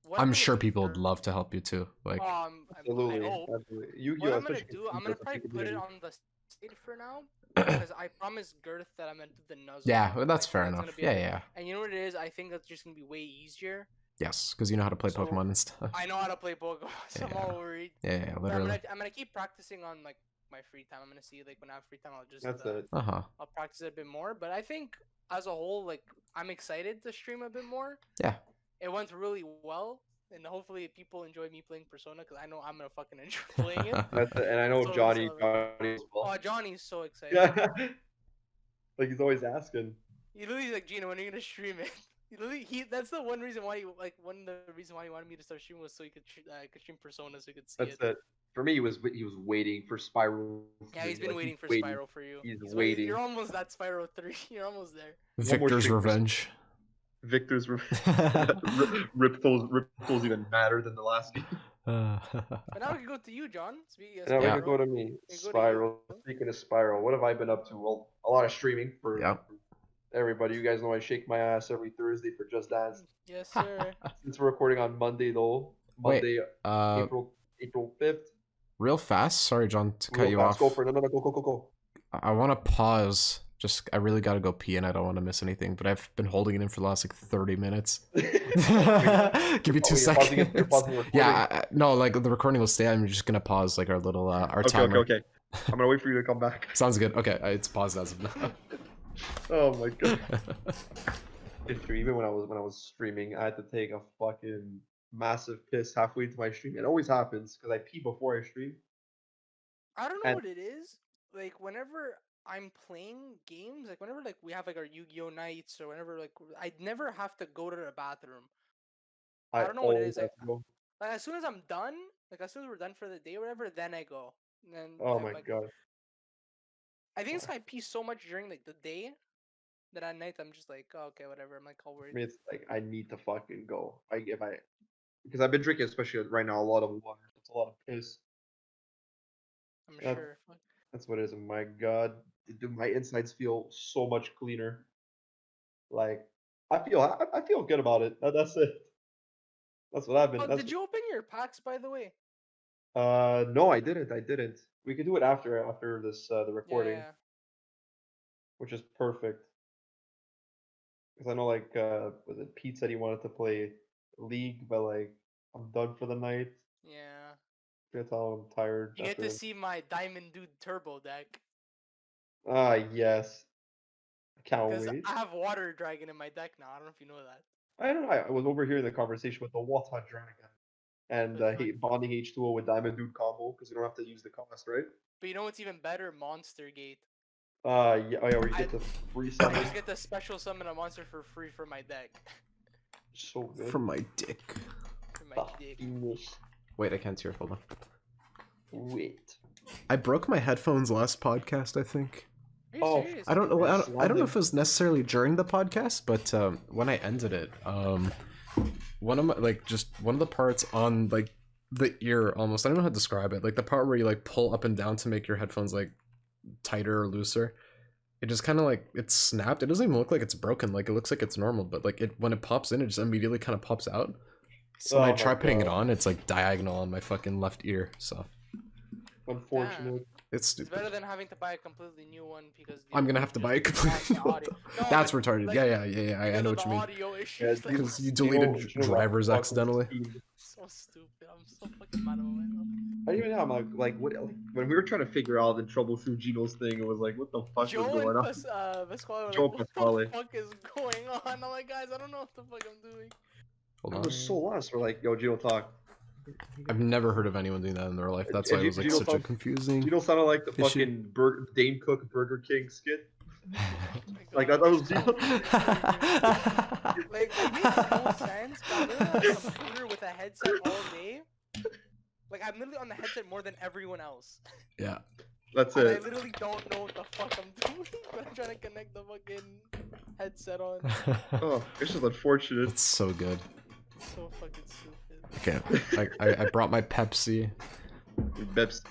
What I'm gonna sure do people would for- love to help you too. Like, I Absolutely. hope. Absolutely. Yu-Gi-Oh! What I'm gonna especially do, I'm because gonna of the probably put it community. on the side for now because I promised Girth that I'm gonna do the nuzzle. yeah, well, that's I fair think enough. gonna be Yeah, a- yeah, And you know what it is? I think that's just gonna be way easier. yes, because you know how to play So, Pokemon and stuff. I know how to play Pokemon, so I'm Yeah. all worried. Yeah, But literally. I'm gonna keep practicing on like my free time. I'm gonna see like when I have free time, I'll just That's it. Uh-huh. I'll practice it a bit more. But I think as a whole, like I'm excited to stream a bit more. Yeah. It went really well, and hopefully people enjoy me playing Persona because I know I'm gonna fucking enjoy playing it. That's it. And I know So- Johnny so- as well. Oh, Johnny's so excited. Yeah. Like he's always asking. He literally like Gino, when are you gonna stream it? That's the one reason why one of the reason why he wanted me to start streaming was so he could could stream Persona so he could see That's it. it. For me, he was waiting for Spiral. Yeah, he's been Like, waiting for waiting. Spyro for you. He's waiting. waiting. You're almost that Spyro 3. You're almost there. more Victor's stream for- Revenge. Victor's Ripto's even madder than the last game. But now we can go to you, John. Now we Yeah. can go to me. We go to Spiral. you. Speaking of Spiral, what have I been up to? Well, a lot of streaming for Yep. everybody. You guys know I shake my ass every Thursday for Just Dance. Yes, sir. Since we're recording on Monday though, Wait, Monday, April 5th. real fast. Sorry, John, to cut you Go off. for it. No, go. I want to pause. Just, I really got to go pee and I don't want to miss anything, but I've been holding it in for the last like 30 minutes. Give me 2 you're pausing it- seconds. you're pausing the recording? Yeah, no, like the recording will stay. I'm just gonna pause like our little our Okay, timer. okay. I'm gonna wait for you to come back. Sounds good. Okay, it's paused as of now. Oh my god. Even when I was streaming, I had to take a fucking massive piss halfway to my stream. It always happens because I pee before I stream. I don't know And what it is. Like whenever I'm playing games, like whenever like we have like our Yu-Gi-Oh nights or whenever like I never have to go to the bathroom. I I don't know what it always is. have to go. Like as soon as I'm done, like as soon as we're done for the day or whatever, then I go. And then Oh I'm my like, god. I think it's 'cause I pee so much during like the day that at night I'm just like, oh, okay, whatever. I'm like all I worried. mean, it's like I need to fucking go. Because I've been drinking, especially right now, a lot of water. It's a lot of piss. I'm That, sure. that's what it is. My god, dude, my insides feel so much cleaner. Like I feel good about it. That's it. That's what I've been. Oh, That's did you open your packs by the way? no, I didn't. I didn't. We could do it after this the Yeah, recording, yeah. which is perfect. Because I know like was it Pete said he wanted to play League, but like I'm done for the night. Yeah. That's how I'm tired You get to after. see my Diamond Dude Turbo deck. Ah yes, I can't Because wait. I have Water Dragon in my deck now. I don't know if you know that. I don't know. I was overhearing the conversation with the Water Dragon and But fuck. bonding H2O with Diamond Dude combo because you don't have to use the cost, right? But you know what's even better? Monster Gate. Yeah, oh yeah, where you I get the free I summon. just get to special summon a monster for free for my deck. So good. From my dick. For my dick. Patthiccness. Wait, I can't hear. Hold on. Wait. I broke my headphones last podcast, I think. Are you Oh, serious? I don't know. Yes, I don't know if London. it was necessarily during the podcast, but when I ended it, one of my just one of the parts on like the ear almost. I don't know how to describe it. Like the part where you like pull up and down to make your headphones like tighter or looser. It just kind of like it snapped. It doesn't even look like it's broken. Like it looks like it's normal, but like it when it pops in, it just immediately kind of pops out. So when I Oh try my putting it god. on, it's like diagonal on my fucking left ear. So Unfortunate. it's It's stupid. better than having to buy a completely new one because the I'm old gonna one have to just buy it lost completely. the audio. No, That's like- retarded. like, Yeah. I because know of what the you mean. audio Yeah, issues. Like, Because you so deleted Gino got drivers fucked with accidentally. Steam. stupid. I'm so fucking mad about myself. I even know. I'm like, what? Like, when we were trying to figure out and troubleshoot Gino's thing, it was like, what the fuck was Joe going and on? Pasquale were Joe like, what Pasquale. the fuck is going on? I'm like, guys, I don't know what the fuck I'm doing. Hold I on. was so lost. We're like, yo, Gino, talk. I've never heard of anyone doing that in their life. That's And why it was like Gino such a confusing Gino sounded like the issue. fucking Dane Cook Burger King skit. Oh my Like God, that was so Gino. fucking like it makes no sense. I'm literally on the computer with a headset all day. Like I'm literally on the headset more than everyone else. Yeah. That's And I it. literally don't know what the fuck I'm doing, but I'm trying to connect the fucking headset on. Oh, it's just unfortunate. It's so good. It's so fucking stupid. Okay. I brought my Pepsi. Beps,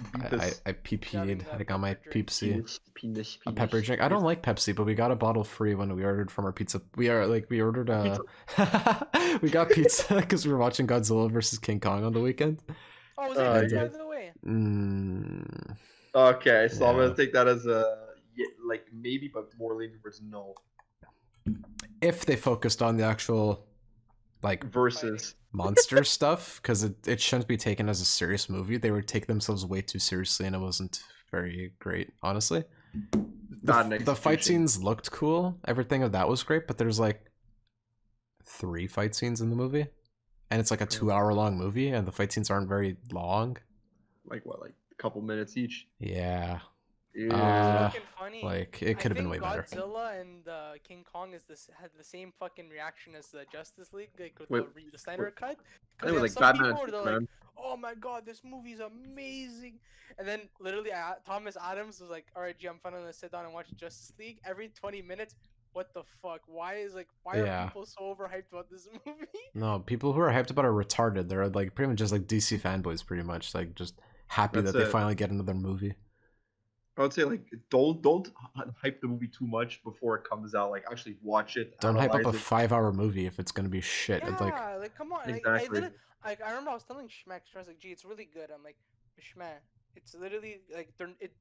I PP'd. I got my Pepsi. penis, A pepper drink. I don't like Pepsi, but we got a bottle free when we ordered from our pizza. We ordered we got pizza because we were watching Godzilla versus King Kong on the weekend. Oh, was it good, yeah. by the way? Okay, so I'm Yeah. gonna take that as a like maybe, but more leaning towards no. If they focused on the actual like Versus. monster stuff, because it shouldn't be taken as a serious movie. They would take themselves way too seriously, and it wasn't very great, honestly. The fight scenes looked cool. Everything of that was great, but there's like 3 fight scenes in the movie, and it's like a 2-hour-long movie, and the fight scenes aren't very long. Like what? Like a couple minutes each. Yeah. Yeah. Fucking funny. Like it could have been way better. Godzilla and King Kong had the same fucking reaction as the Justice League, like with Wait, the Snyder cut. I think it was like some Batman, people where they're man. like, "Oh my god, this movie's amazing," and then literally Thomas Adams was like, "All right, G, I'm finally gonna sit down and watch Justice League." Every 20 minutes, what the fuck? Why are people so overhyped about this movie? No, people who are hyped about it are retarded. They're like pretty much just like DC fanboys, pretty much like just happy That's that they it. finally get another movie. I would say like don't hype the movie too much before it comes out. Like actually watch it. Don't hype up a analyze it. 5-hour movie if it's gonna be shit. Yeah, It's like come on. Exactly. I remember I was telling Schmack, I was like, "Gee, it's really good." I'm like, "Schmack, it's literally like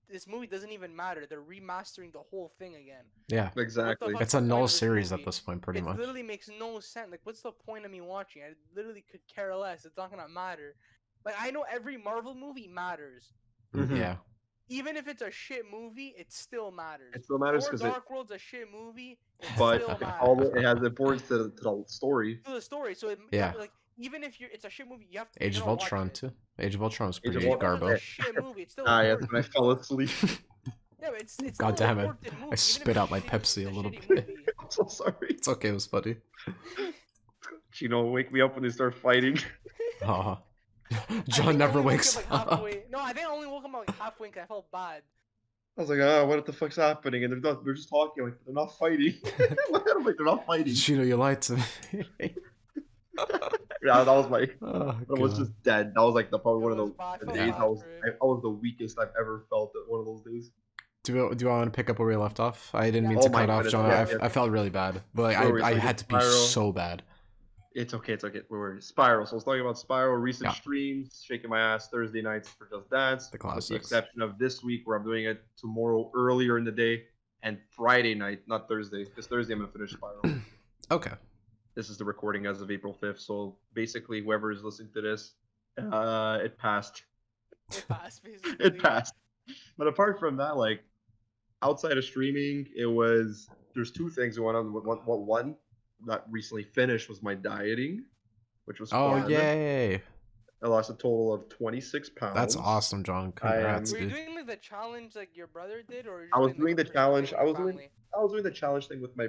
this movie doesn't even matter. They're remastering the whole thing again." yeah, Exactly. fuck? it's a What's the point null of this series movie? at this point, pretty It much. literally makes no sense. Like, what's the point of me watching? I literally could care less. It's not gonna matter. Like, I know every Marvel movie matters. Mhm. Yeah, even if it's a shit movie, it still matters. It still matters Thor because Dark World's a shit movie. It but still it has importance to the story. to the story. So Yeah. like even if it's a shit movie, you're Age of gonna watch Ultron it. too. Age of Ultron was Age of pretty Ultron- Ultron's a garbo. shit movie. It's still Ah, yes, important. when I fell asleep. Yeah, but it's God still damn an it. important movie. I even if spit it's out my shitty, Pepsi it's a little shitty bit. movie. I'm so sorry. It's okay, it was funny. Gino, wake me up when they start fighting. Oh. I think John I never only woke wakes up, up. like, halfway. No, I think I only woke up like halfway because I felt bad. I was like, what the fuck's happening? And they're just talking, like, they're not fighting. I'm like, they're not fighting. Gino, you lied to me. Yeah, that was my. Oh, I was God. just dead. That was like probably one of the I felt days bad I was for it. I was the weakest I've ever felt at one of those days. Do I want to pick up where we left off? I didn't mean Yeah. to Oh my cut off, goodness, John. yeah, I felt really bad. But like, Where we- I like, had to be Spiral. so bad. It's okay. We're Spiral. So I was talking about Spiral recent Yeah. streams, shaking my ass Thursday nights for Just Dance. The With the classics. exception of this week where I'm doing it tomorrow earlier in the day and Friday night, not Thursday. Because Thursday I'm gonna finish Spiral. Okay. This is the recording as of April 5th. So basically, whoever is listening to this, it passed. It passed, basically. It passed. But apart from that, like outside of streaming, there's two things going on. One that recently finished was my dieting, which was Oh, fun. yay. I lost a total of 26 pounds. That's awesome, John. Congrats, Were you dude. doing like the challenge like your brother did, or I was doing like, the a personal challenge. thing I with was your doing family? I was doing the challenge thing with my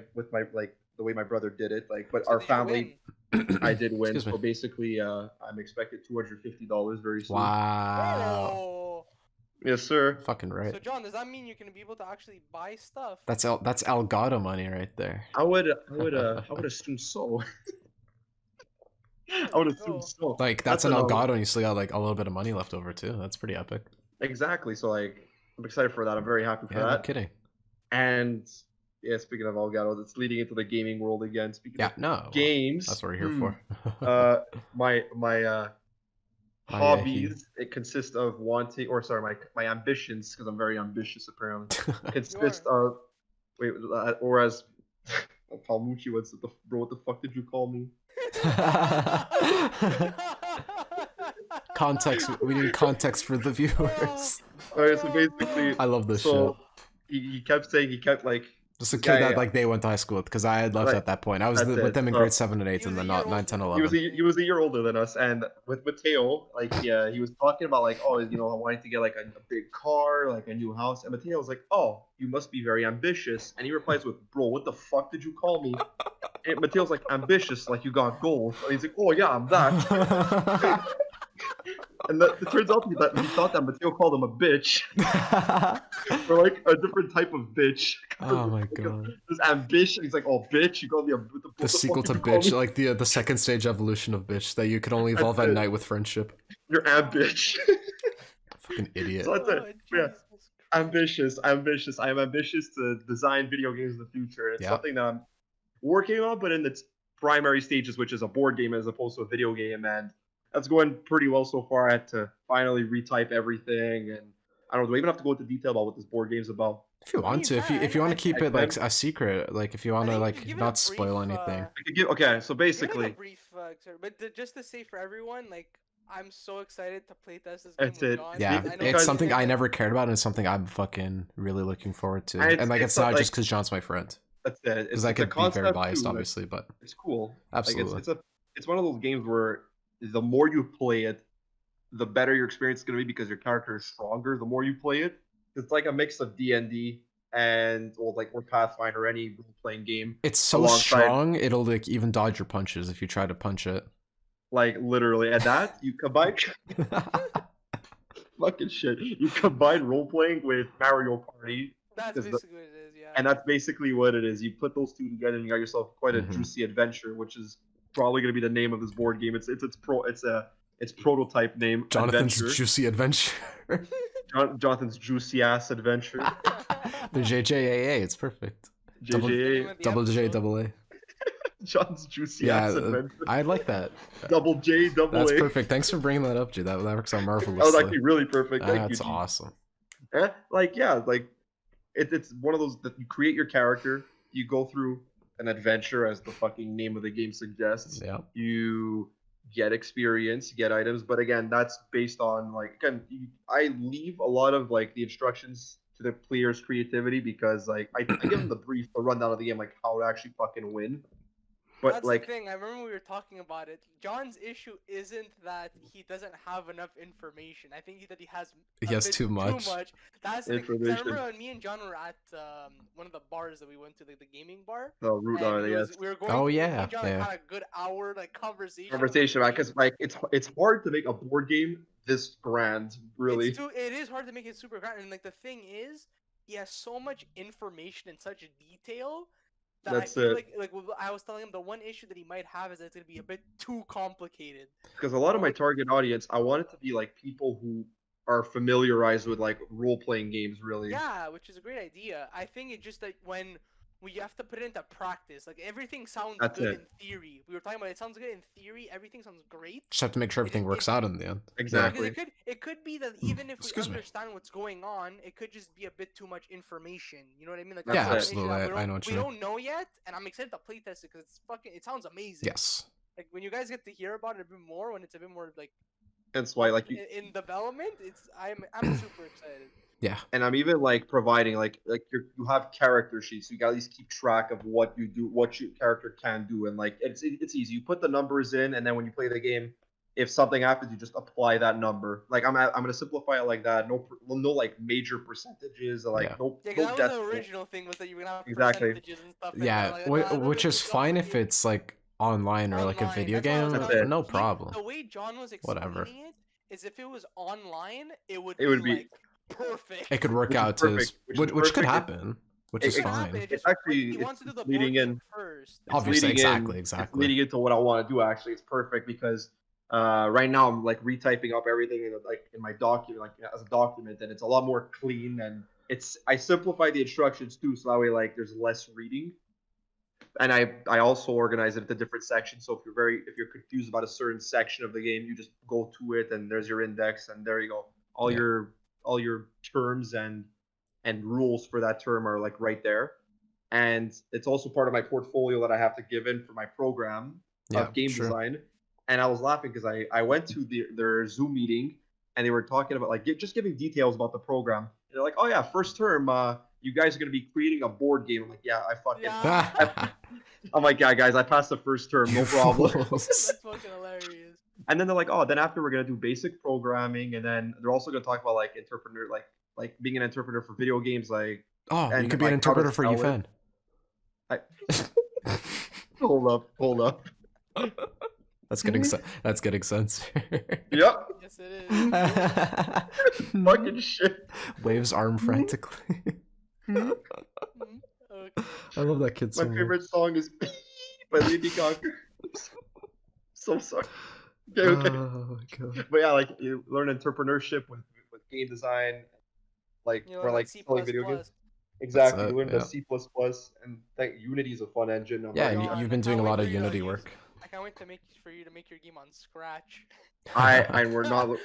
like the way my brother did it. Like, but So our did you family, win? I did win. Excuse me. So basically, I'm expected $250 very soon. Wow. Oh. Yes, sir. Fucking right. So John, does that mean you're gonna be able to actually buy stuff? That's Elgato money right there. I would assume so. I would assume go. so. Like, that's an an Elgato and you still got like a little bit of money left over too. That's pretty epic. Exactly. So like, I'm excited for that. I'm very happy for Yeah, no that. kidding. And yeah, speaking of Elgato, it's leading into the gaming world again. Speaking Yeah, of no. games, That's what we're here for. my Oh, hobbies it consists of wanting, or sorry, my ambitions, because I'm very ambitious apparently, consist of or as Palmucci would say, bro, what the fuck did you call me? Context. We need context for the viewers. Alright, so basically, I love this so shit. he kept saying, like, Just a this kid guy, that like they went to high school with, because I had left Right. at that point. I was That's with it. them in So- grade 7 and 8 He and was then a year not 9, 10, older. 11. he was a year older than us, and with Mateo, like, yeah, he was talking about like, oh, you know, I wanted to get like a big car, like a new house, and Mateo was like, oh, you must be very ambitious, and he replies with, bro, what the fuck did you call me? And Mateo's like, ambitious, like you got goals, and he's like, oh yeah, I'm that. And it turns out that he thought that Mateo called him a bitch, or like a different type of bitch. Oh my god. This ambition. He's like, oh, bitch, you called me a what The fuck sequel did to you call bitch, me? like the second stage evolution of bitch that you could only That's evolve at it. night with friendship. You're ambitch. Fucking idiot. So that's Oh, it. Yeah. Jesus Christ. Ambitious. I am ambitious to design video games in the future. It's Yeah. something that I'm working on, but in its primary stages, which is a board game as opposed to a video game, and that's going pretty well so far. I had to finally retype everything, and I don't know. Do I even have to go into detail about what this board game's about? If you want to, if can. you want to keep I it like can. a secret, like if you want to think you like could give it a not brief, spoil anything. I could give. Okay, so Give it, like, basically, a brief, just to say for everyone, like I'm so excited to play test this game That's with it. John. Yeah, I know it's because- something I that- never cared about, and it's something I'm fucking really looking forward to. And And like, it's it's not not just like- because John's my friend, that's it. because I it's a could be very concept biased, too, like, obviously, but it's cool. absolutely. Like it's one of those games where the more you play it, the better your experience is going to be because your character is stronger. The more you play it, it's like a mix of D&D and or Pathfinder or any role playing game. It's so alongside- strong, it'll like even dodge your punches if you try to punch it. Like literally, and that you combine fucking shit. You combine role playing with Mario Party, That's 'cause the- basically what it is. Yeah. and that's basically what it is. You put those two together, and you got yourself quite a Mhm. juicy adventure, which is probably going to be the name of this board game. It's prototype name. Jonathan's Adventure. Juicy Adventure. Jonathan's juicy ass adventure. The JJAA, it's perfect. Double- JJA. Double J, double A. John's juicy Yeah, ass adventure. I like that. Double J, double That's A. perfect. Thanks for bringing that up, dude. That works out That marvelously. was actually really perfect. Thank you. That's G. awesome. It's one of those that you create your character, you go through an adventure as the fucking name of the game suggests. Yeah. You get experience, get items. But again, that's based on like again, I leave a lot of like the instructions to the player's creativity because like I give them the brief, the rundown of the game, like how to actually fucking win. But That's like the thing. I remember we were talking about it. John's issue isn't that he doesn't have enough information. I think that he has He has too much. That's the thing. 'Cause I information, remember when me and John were at one of the bars that we went to, like the gaming bar. the root And on he it, was, yes. we were going. Oh, Me yeah, and John yeah. had a good hour like conversation. Conversation, right? Because like it's hard to make a board game this grand, really. It is hard to make it super grand, and like the thing is, he has so much information in such detail that That's I feel it. like I was telling him the one issue that he might have is that it's gonna be a bit too complicated. Because a lot of my Like- target audience, I want it to be like people who are familiarized with like role playing games, really. Yeah, which is a great idea. I think it's just that when we have to put it into practice, like everything sounds That's good it. in theory. We were talking about it sounds good in theory. Everything sounds great. Just have to make sure everything works out in the end. Exactly. Because it could be that even if we Excuse me. understand what's going on, it could just be a bit too much information. You know what I mean? Like Yeah, that's an issue absolutely. that I know what we you mean. don't know yet, and I'm excited to playtest it because it sounds amazing. Yes. Like when you guys get to hear about it a bit more, when it's a bit more like That's why like in development, I'm super excited. Yeah. and I'm even like providing like you have character sheets. So you gotta at least keep track of what you do, what your character can do, and like it's easy. You put the numbers in, and then when you play the game, if something happens, you just apply that number. Like I'm gonna simplify it like that. No like major percentages. Like Yeah. no Yeah, 'cause no that was decimal. the original thing was that you were gonna have Exactly. percentages and stuff. Like Yeah, that. Like, no, I don't which think is it's fine if complicated. it's like online or like a Online, video that's what I was game. That's telling it. him. No He- problem. The way John was Whatever. explaining it is if it was online, it would It would be be- like perfect. It could work Which is out to perfect, which is which could perfect. happen, which It is could Could fine. happen, it It's just, actually he wants to do the it's leading board game in. first. It's Obviously, leading in- exactly, It's exactly. leading into what I want to do. Actually, it's perfect because right now I'm like retyping up everything in my document, like as a document, and it's a lot more clean. And I simplify the instructions too, so that way like there's less reading. And I also organize it into different sections. So if you're confused about a certain section of the game, you just go to it, and there's your index, and there you go. All Yeah. your terms and rules for that term are like right there. And it's also part of my portfolio that I have to give in for my program Yeah, of game sure. design. And I was laughing because I went to their Zoom meeting, and they were talking about like just giving details about the program. And they're like, "Oh yeah, first term, you guys are gonna be creating a board game." I'm like, "Yeah, I fucking." Yeah. I'm like, "Yeah, guys, I passed the first term, no You problem." fools. That's fucking hilarious. And then they're like, "Oh, then after we're gonna do basic programming, and then they're also gonna talk about like interpreter, like being an interpreter for video games, like." Oh, you And, could be an like, how to interpreter for spell UFan. Hold up. That's getting that's getting sense. Yep, Yes, it is. fucking shit. Waves arm frantically. Okay. I love that kid so My much. favorite song is by Lady Gaga. So sorry. Okay. Oh my god. But yeah, like you learn entrepreneurship with game design, like You know, for like like C++. selling video games. Exactly, it, you learn yeah. the C++, and that Unity is a fun engine. I'm Yeah, like, and God, you've I been doing a can't lot wait of for you to Unity use- work. I can't wait for you to make your game on Scratch. we're not.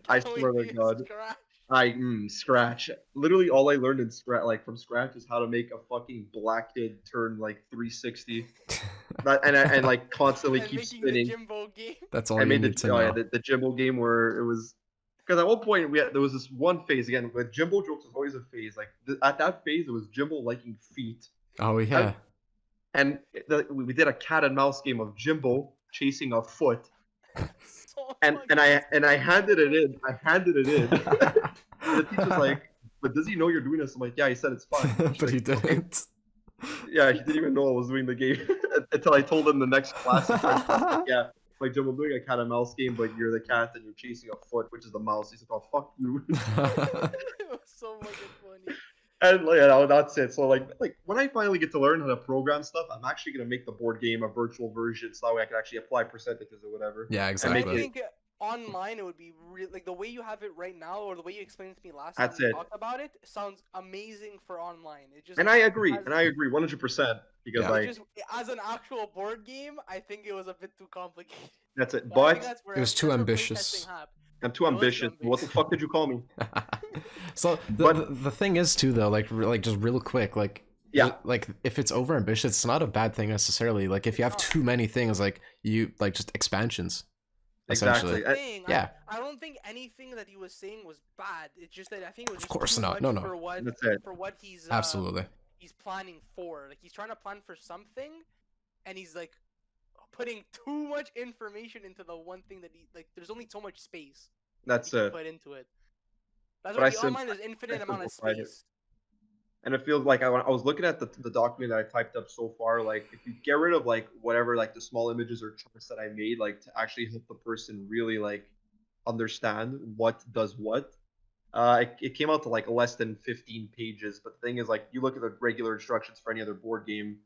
I can't wait swear for to you God. Scratch. Scratch. Literally, all I learned in Scratch, like from Scratch, is how to make a fucking black kid turn like 360, and like constantly And keep making spinning. the Jimbo game. That's all I you made need to know. the Jimbo game where it was because at one point there was this one phase again with Jimbo jokes was always a phase like at that phase it was Jimbo liking feet Oh yeah. and we did a cat and mouse game of Jimbo chasing a foot So and fucking I handed it in and the teacher's like, but does he know you're doing this? I'm like, yeah, he said it's fine. But he She's like, "Okay." didn't. Yeah, he didn't even know I was doing the game until I told him the next class. Like, yeah, like Jim, I'm doing a cat and mouse game, but you're the cat and you're chasing a foot, which is the mouse. He said, "Oh fuck you," it was so fucking funny. and like, you know, that's it. So like when I finally get to learn how to program stuff, I'm actually gonna make the board game a virtual version, so that way I can actually apply percentages or whatever. Yeah, I exactly. think online it would be like the way you have it right now, or the way you explained it to me last That's time we it. talked about it, sounds amazing for online. It just And I agree, has- 100%, because Yeah. it like just as an actual board game, I think it was a bit too complicated. that's it. But I think But that's where It was too that's where ambitious. playtesting happened. I'm too It was too ambitious. What the fuck did you call me? So the thing is too though, like just real quick, like Yeah. like if it's over ambitious, it's not a bad thing necessarily. Like if you have too many things, like you like just expansions. essentially. Exactly. Thing. Yeah. I don't think anything that he was saying was bad. It's just that I think it was Of just course too not. much No. for That's it. what Absolutely. he's planning for. Like he's trying to plan for something, and he's like putting too much information into the one thing that he like. There's only so much space That's he can it. put into it. That's But why I the sim- online there's I infinite amount of simplified it. space. And it feels like I was looking at the document that I typed up so far. Like, if you get rid of like whatever like the small images or charts that I made, like to actually help the person really like understand what does what, it came out to like less than 15 pages. But the thing is, like, you look at the regular instructions for any other board game,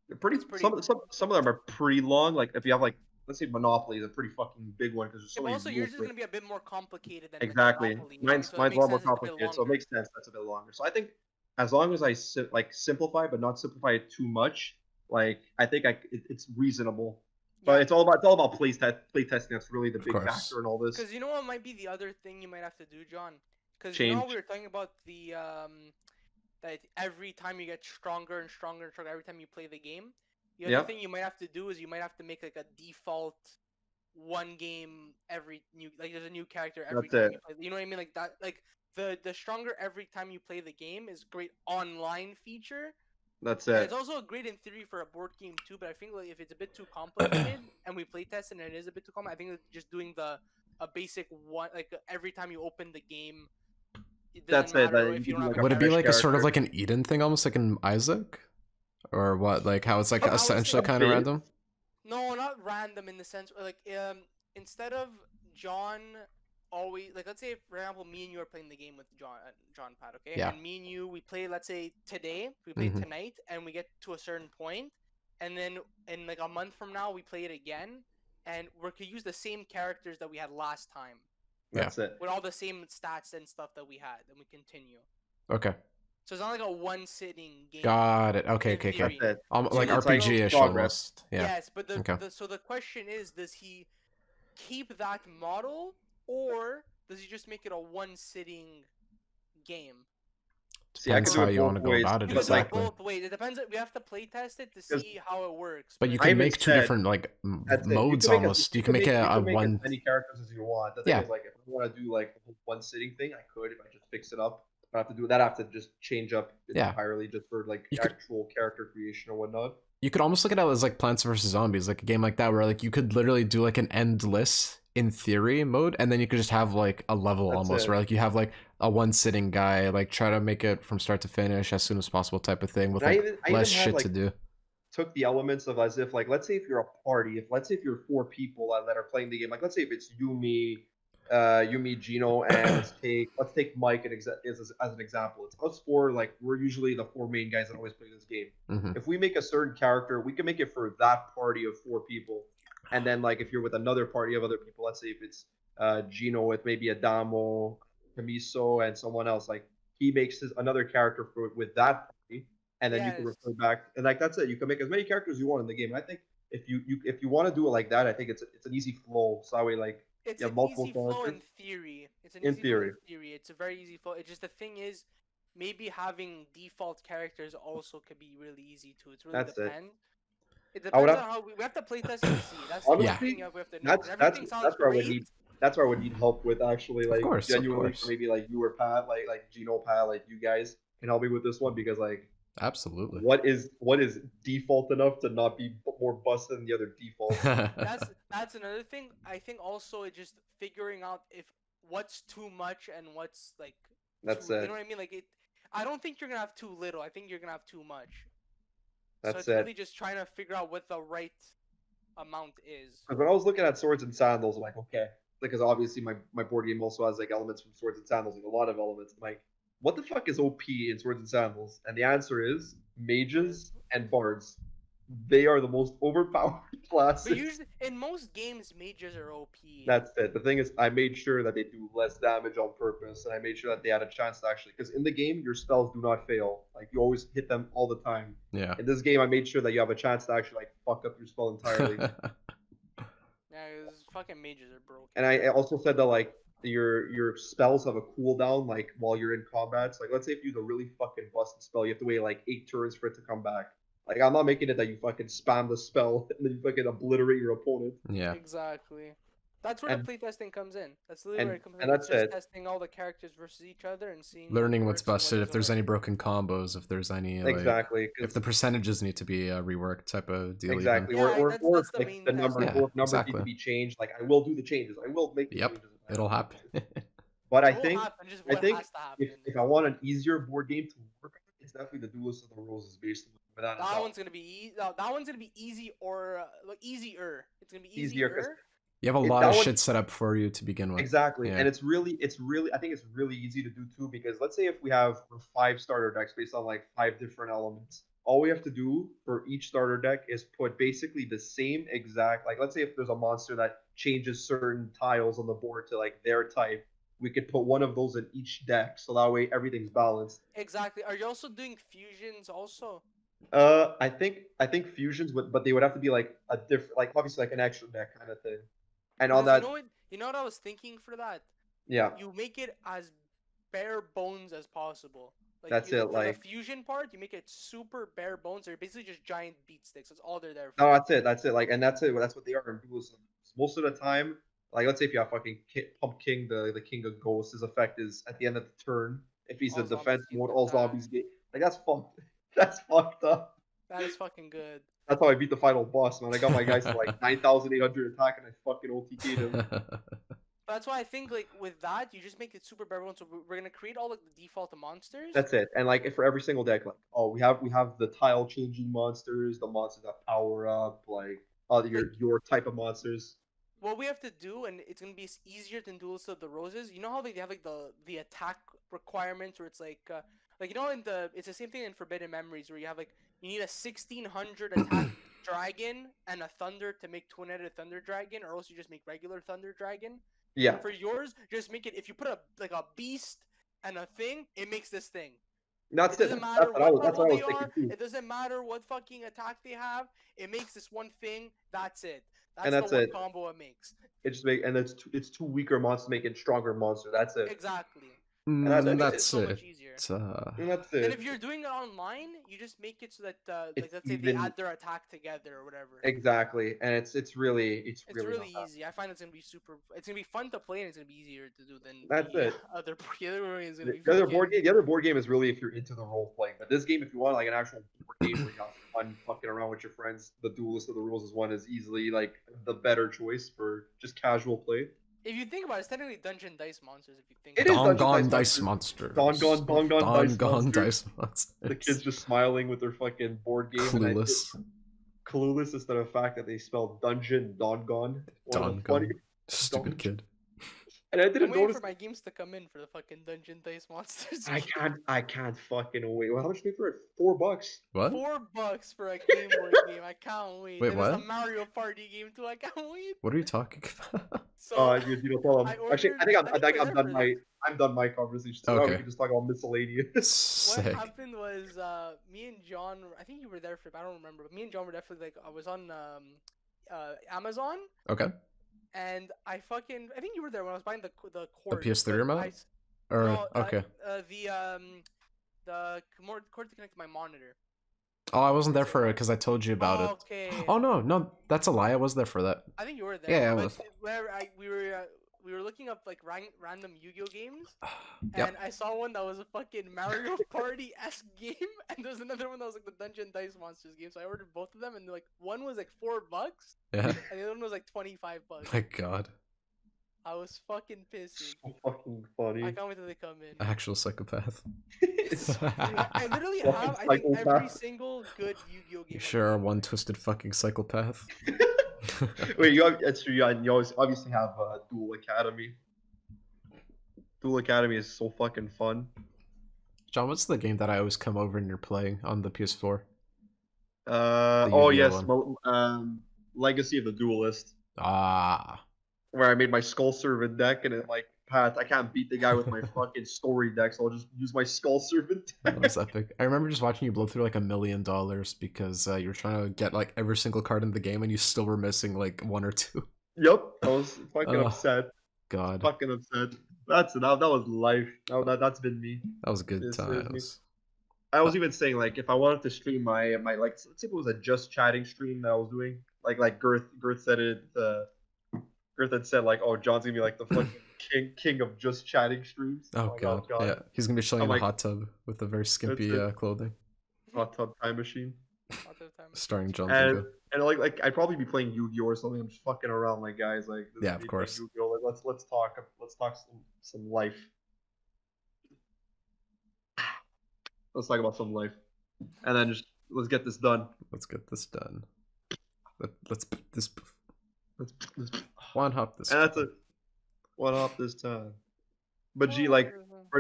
they're pretty. It's pretty. Some of them are pretty long. Like, if you have like, let's say Monopoly is a pretty fucking big one because there's so Yeah, but many also rules. yours is gonna be a bit more complicated than like Exactly. Monopoly. You know what I mean? So it Mine's a makes lot more sense it's a bit complicated, so it longer. makes sense that's a bit longer. So I think as long as I like simplify, but not simplify it too much, like I think it's reasonable. But Yeah. it's all about play testing. That's really the Of big course. factor in all this. Because you know what might be the other thing you might have to do, John? Because you know how Change. we were talking about the that every time you get stronger and stronger and stronger every time you play the game. The other Yeah. thing you might have to do is you might have to make like a default one game every new like there's a new character every That's time it. you play. You know what I mean? Like that like the stronger every time you play the game is a great online feature. That's And it. it's also great in theory for a board game too, but I think like if it's a bit too complicated and we play test and it is a bit too common, I think that just doing a basic one like every time you open the game, it doesn't That's it. matter That if you you do don't have like a a Would it be fetish like a sort of character. like an Eden thing, almost like an Isaac, or what? Like how it's like I was essentially thinking- kind of bit. random. No, not random in the sense like instead of John always like let's say for example me and you are playing the game with John Pat, okay? Yeah. And me and you we play let's say today, we play Mhm. tonight and we get to a certain point and then in like a month from now we play it again and we could use the same characters that we had last time That's it. with all the same stats and stuff that we had and we continue. Okay. So it's not like a one sitting game. Got it. Okay. in Okay. That's theory. it. Like So it's like RPG-ish progress. almost. Yeah. Yes, but Okay. so the question is, does he keep that model, or does he just make it a one-sitting game? See, I Depends can do how it you want to both go ways. about it. You But can do it Exactly. both ways. It depends. We have to play test it to see how it works. But you I can even make two said- different like That's it. modes almost. You can make you a can make one. as many characters as you want. The thing Yeah. is, like, if I want to do like a one sitting thing, I could if I just fix it up. If I have to do that, I have to just change up Yeah. entirely just for like You could- actual character creation or whatnot. You could almost look at it as like Plants vs Zombies, like a game like that, where like you could literally do like an endless in theory mode, and then you could just have like a level That's almost it. where like you have like a one sitting guy, like try to make it from start to finish as soon as possible type of thing with And like I even less had, shit like, to do. Took the elements of as if like let's say if you're a party, let's say if you're four people that are playing the game, like let's say if it's you, me, Gino, and let's take Mike as an example. It's us four, like we're usually the four main guys that always play this game. Hmm. If we make a certain character, we can make it for that party of four people. And then like if you're with another party of other people, let's say if it's Gino with maybe Adamo, Camiso, and someone else, like he makes another character with that party, and then you can Yes. refer back, and like that's it. You can make as many characters as you want in the game. And I think if you want to do it like that, I think it's an easy flow. So that way, like It's you have an multiple easy flow in characters. theory. It's an In easy flow in theory. theory. It's a very easy flow. It's just the thing is, maybe having default characters also could be really easy too. It's really That's it. depend. It I would depends on have- how we have to play test and see. That's Honestly, the thing we have to know. That's And everything sounds where I would great. need. That's where I would need help with actually, like course, of genuinely, course. maybe like you or Pat, like Gino, Pat, like you guys can help me with this one because like Absolutely. what is default enough to not be more busted than the other defaults? That's another thing. I think also it just figuring out if what's too much and what's like That's too, it. You know what I mean? Like it. I don't think you're gonna have too little. I think you're gonna have too much. So That's it's it. really just trying to figure out what the right amount is. Because when I was looking at Swords and Sandals, I'm like, okay, because obviously my board game also has like elements from Swords and Sandals, like a lot of elements. I'm like, what the fuck is OP in Swords and Sandals? And the answer is mages and bards. They are the most overpowered classes. But usually, in most games, mages are OP. That's it. The thing is, I made sure that they do less damage on purpose, and I made sure that they had a chance to actually. Because in the game, your spells do not fail. Like you always hit them all the time. Yeah. In this game, I made sure that you have a chance to actually like fuck up your spell entirely. Yeah, 'cause fucking mages are broken. And I also said that like your spells have a cooldown like while you're in combat. So, like let's say if you use a really fucking busted spell, you have to wait like 8 turns for it to come back. Like I'm not making it that you fucking spam the spell and then you fucking obliterate your opponent. Yeah. Exactly. That's where the playtesting comes in. That's literally where it comes in. and It's that's just it. testing all the characters versus each other and seeing Learning what what's works and what busted, if doesn't there's work. any broken combos, if there's any like, Exactly, if because the percentages need to be reworked, type of deal. exactly, Yeah, or that's if the like main the testing. numbers, Yeah, or if numbers need exactly. to be changed, like I will do the changes. I will make the Yep, changes. if I it'll have happen. to. But It will happen. Just what has to happen. if I want an easier board game to work on, it's definitely the Duelist of the Roses based on without a That doubt. one's gonna be that one's gonna be easy or easier. It's gonna be Easier 'cause easier. You have a lot of shit set up for you to begin with. Exactly, Yeah. and it's really, I think it's really easy to do too, because let's say if we have 5 starter decks based on like 5 different elements, all we have to do for each starter deck is put basically the same exact, like let's say if there's a monster that changes certain tiles on the board to like their type, we could put one of those in each deck, so that way everything's balanced. Exactly. Are you also doing fusions also? I think fusions would, but they would have to be like a different, like obviously like an extra deck kind of thing. And on Because that, you know what I was thinking for that? yeah, You make it as bare bones as possible. Like that's you, it. like, for the Like, fusion part, you make it super bare bones. They're basically just giant beat sticks. That's all they're there no, for. that's it. That's it. Like, and that's it. That's what they are in dualism. Most of the time, like, let's say if you have fucking Pump King, the king of ghosts, his effect is at the end of the turn. If he's All in zombies defense gain mode, an all attack. zombies get like that's fucked. That's fucked up. That is fucking good. That's how I beat the final boss, man. I got my guys to like 9,800 attack, and I fucking OTK'd him. That's why I think like with that, you just make it super bare bones. So we're gonna create all like the default monsters. That's it. And like for every single deck, like we have the tile changing monsters, the monsters that power up, like your type of monsters. What we have to do, and it's gonna be easier than Duelist of the Roses. You know how they have like the attack requirements, where it's like you know it's the same thing in Forbidden Memories, where you have like you need a 1600 attack dragon and a thunder to make twin-headed thunder dragon, or else you just make regular thunder dragon. Yeah. For yours, just make it, if you put a beast and a thing, it makes this thing. That's It doesn't matter what level they are. It doesn't matter what fucking attack they have. It makes this one thing. That's it. That's the one combo it makes. It just and it's two weaker monsters making stronger monster. That's it. Exactly. And that's so much easier. And that's it. And if you're doing it online, you just make it so that like let's say they add their attack together or whatever. Exactly, and it's really easy. I find it's gonna be it's gonna be fun to play, and it's gonna be easier to do than that's the it. other board game is gonna be. The other board game is really if you're into the role playing. But this game, if you want like an actual board game where you have fun fucking around with your friends, the Duelist of the Rules is easily like the better choice for just casual play. If you think about it, it's technically Dungeon Dice Monsters. If you think it is Dongon Dice Monsters. Dongon Dice Monsters. The kids just smiling with their fucking board game. Clueless. Clueless is the fact that they spelled dungeon Dongon. Stupid kid. And I didn't notice. For my games to come in for the fucking Dungeon Dice Monsters. I can't fucking wait. Well, how much did you pay for it? $4. What? $4 for a Game Boy game. I can't wait. Wait, and what? There's a Mario Party game too. I can't wait. What are you talking about? So you tell them. Actually, I think I'm done my conversation. So okay. We can just talk about miscellaneous. Sick. What happened was me and John. I think you were there for. I don't remember. But me and John were definitely like. I was on Amazon. Okay. And I think you were there when I was buying the cord. The PS3 remote? Okay. The cord to connect to my monitor. Oh, I wasn't there for it because I told you about it. Okay. Oh no, that's a lie. I was there for that. I think you were there. Yeah, I but was. We were looking up like random Yu-Gi-Oh games, Yep. and I saw one that was a fucking Mario Party-esque game, and there's another one that was like the Dungeon Dice Monsters game. So I ordered both of them, and like one was like $4, Yeah. and the other one was like $25. My God. I was fucking pissy. So fucking funny. I can't wait till they come in. Actual psychopath. I literally have, I think, every single good Yu-Gi-Oh game. You sure are one twisted fucking psychopath. Wait, it's true. You always obviously have Duel Academy. Duel Academy is so fucking fun. John, what's the game that I always come over and you're playing on the PS4? Yes, Legacy of the Duelist. Ah. Where I made my Skull Servant deck, and it like, Pat, I can't beat the guy with my fucking story deck, so I'll just use my Skull Servant deck. That was epic. I remember just watching you blow through like $1 million because you were trying to get like every single card in the game, and you still were missing like 1 or 2. Yep, I was fucking upset. God. Fucking upset. That was life. That's been me. That was good times. I was even saying like if I wanted to stream my like, let's say it was a just chatting stream that I was doing, like Girth said it. Griffin said like, "Oh, John's gonna be like the fucking king of just chatting streams." Oh god. Yeah, he's gonna be chilling I'm in a like, hot tub with a very skimpy it. clothing, hot tub time machine. starring John And Dingo. and like I'd probably be playing Yu-Gi-Oh or something. I'm just fucking around like guys like this Yeah, is of me playing course. Yu-Gi-Oh. Like let's talk some life. Let's talk about some life, and then just let's get this done. Let's get this done. Let's this Let's one hop this. and that's it. One off this time. But G, like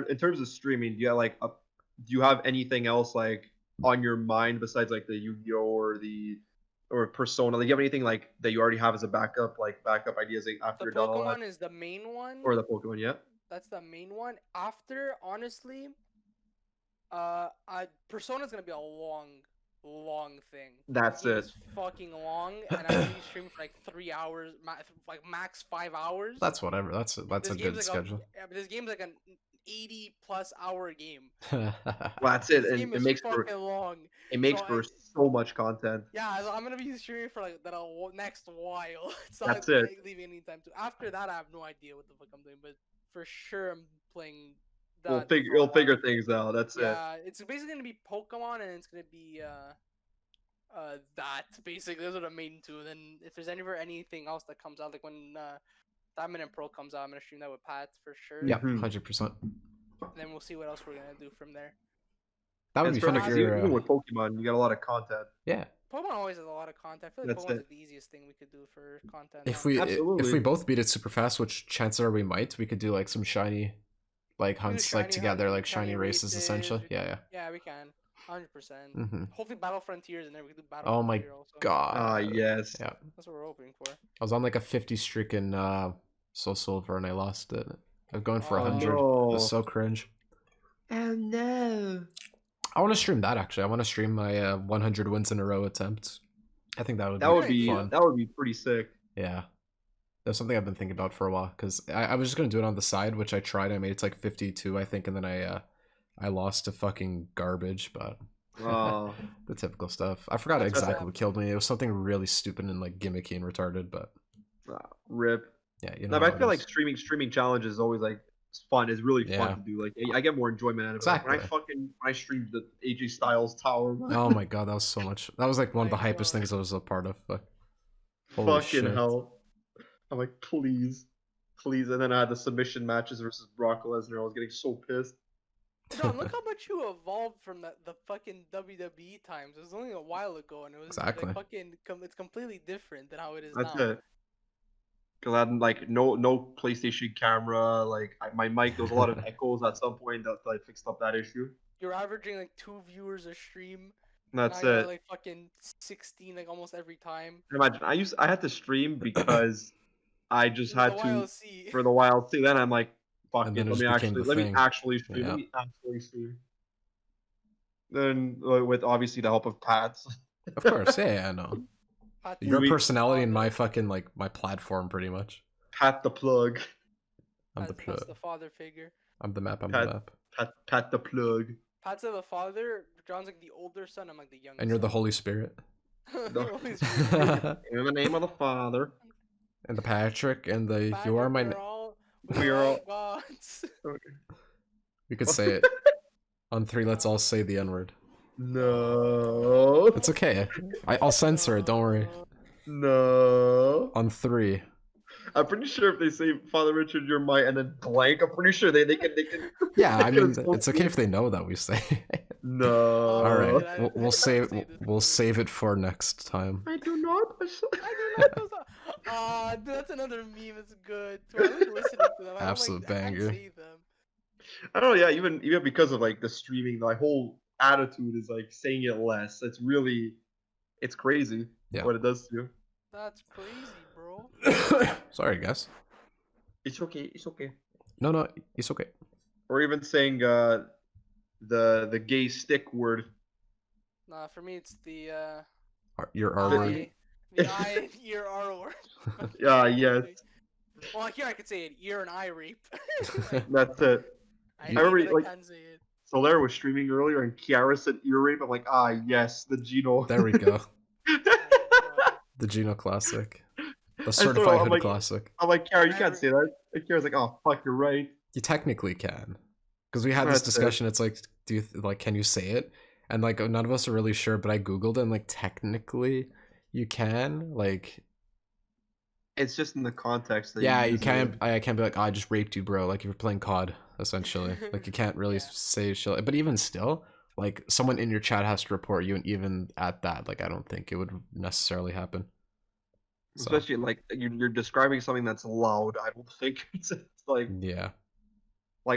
in terms of streaming, do you have like do you have anything else like on your mind besides like the Yu-Gi-Oh or Persona? Like, do you have anything like that you already have as a backup, like backup ideas like, after The you're done all that? Pokemon is the main one. Or the Pokemon, yeah. That's the main one. After, honestly, Persona's gonna be a long thing. That's it. It's fucking long, and I'm gonna be streaming for like 3 hours, like max 5 hours. That's whatever. That's a good like schedule. yeah, but this game's like an 80+ hour game. Well, that's it. This And game it is makes fucking for long. it makes So for so much content. Yeah, so I'm gonna be streaming for like next while. It's not That's it. like leaving any time to. After that, I have no idea what the fuck I'm doing, but for sure I'm playing. We'll that figure for a we'll figure while. things out. That's it. Yeah, it's basically gonna be Pokemon, and it's gonna be that basically. Those are the main two. And then if there's anything else that comes out, like when Diamond and Pearl comes out, I'm gonna stream that with Pat for sure. Yeah, Mhm. 100%. And then we'll see what else we're gonna do from there. That would It's be fun if crazy, you're. even with Pokemon, you got a lot of content. Yeah. Pokemon always has a lot of content. I feel like That's Pokemon's it. like the easiest thing we could do for content. If now. we Absolutely. both beat it super fast, which chances are we might, we could do like some shiny, like hunts like shiny together, hunting, like shiny races essentially. races. Yeah, Yeah, we can. 100%. yeah. Mm-hmm. Hopefully Battle Frontiers, and then we can do Battle Oh my Frontier also. god. Yes. Yeah. That's what we're hoping for. I was on like a 50 streak in Soul Silver and I lost it. I'm going for Oh, 100. It no. was so cringe. Oh no. I want to stream that actually. I want to stream my 100 wins in a row attempt. I think that would be fun. That would be pretty sick. Yeah. That's something I've been thinking about for a while because I was just gonna do it on the side, which I tried. I made it to like 52, I think, and then I lost to fucking garbage, but Oh. the typical stuff. I forgot That's what exactly happened. what killed me. It was something really stupid and like gimmicky and retarded, but Rip. yeah, you know. No, but how I feel it like is. streaming challenges is always like it's fun. It's really Yeah. fun to do. Like I get more enjoyment out of it. Like, Exactly. when I streamed the AJ Styles Tower. Oh my god, that was so much. That was like one of the My hypest God. things I was a part of. But holy Fucking shit. hell. I'm like, please. And then I had the submission matches versus Brock Lesnar. I was getting so pissed. John, look how much you evolved from the fucking WWE times. It was only a while ago, and it was Exactly. like fucking. It's completely different than how it is That's now. it. Because I had like no PlayStation camera. Like my mic, there was a lot of echoes at some point that I fixed up that issue. You're averaging like 2 viewers a stream. That's now you're it. at, like fucking 16, like almost every time. Imagine I had to stream because I just For the had to YLC. for the while too. Then I'm like, fuck And it. then it Let just me became the actually thing. stream. Yeah. Let me actually stream. Then with obviously the help of Pat. Of course, yeah, I know. Pat Your the personality and father. my fucking like my platform pretty much. Pat the plug. I'm the Pat's the plug. father figure. I'm the map. I'm Pat- the map. Pat the plug. Pat's the father. John's like the older son. I'm like the youngest. And you're the Holy Spirit. The Holy and Spirit. In the name of the Father. the Patrick and the Patrick, you are my. we're all gods. We could say it on 3. Let's all say the N word. No. It's okay. I'll censor it. Don't worry. No. On 3. I'm pretty sure if they say Father Richard, you're my, and then blank, I'm pretty sure they can. Yeah, I they can mean it's okay if they know that we say. No. All right, I we'll say save this. we'll save it for next time. I do not. Ah, dude, that's another meme. It's good. Dude, I like listening to them. I don't Absolute like, I can't banger. say them. I don't know. Yeah, even because of like the streaming, my whole attitude is like saying it less. It's crazy. Yeah. What it does to you. That's crazy, bro. Sorry, guys. It's okay. It's okay. No, it's okay. Or even saying the gay stick word. Nah, for me it's the Your R word. the I ear R word. Yes. Well, here I could say it. Ear and eye rape. That's it. I remember, hate that I like- can't say it. Solaire was streaming earlier and Kiara said ear rape. I'm like, yes, the Gino. There we go. Oh, The Gino classic. A I still certified don't- I'm hood like, classic. I'm like, Kara, you can't Never- say that. And Kara's like, oh fuck, you're right. You technically can, because we had this That's it. discussion. It's like, do you like, can you say it? And like, none of us are really sure. But I googled it, and like, technically, you can. Like, It's just in the context that yeah, you you use can't. it. I can't be like, oh, I just raped you, bro. Like, if you're playing COD, essentially. Like, you can't really Yeah. say shit. But even still, like, someone in your chat has to report you, and even at that, like, I don't think it would necessarily happen. So, Especially like you're describing something that's loud. I don't think it's like yeah.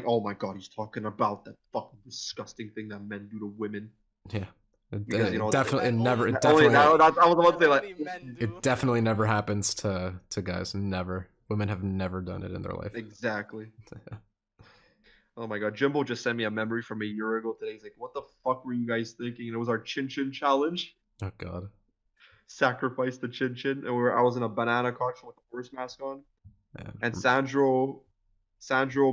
oh my god, he's talking about that fucking disgusting thing that men do to women. Yeah. Because, you know, definitely, it that never, only- it Only definitely, that, I was about to say Only like men do. it definitely never happens to guys. Never. Women have never done it in their life. exactly. Oh my god, Jimbo just sent me a memory from a year ago today. He's like, "What the fuck were you guys thinking?" And it was our chin chin challenge. Oh god. Sacrifice the chin chin, and I was in a banana costume with a horse mask on, Man. and Sandro,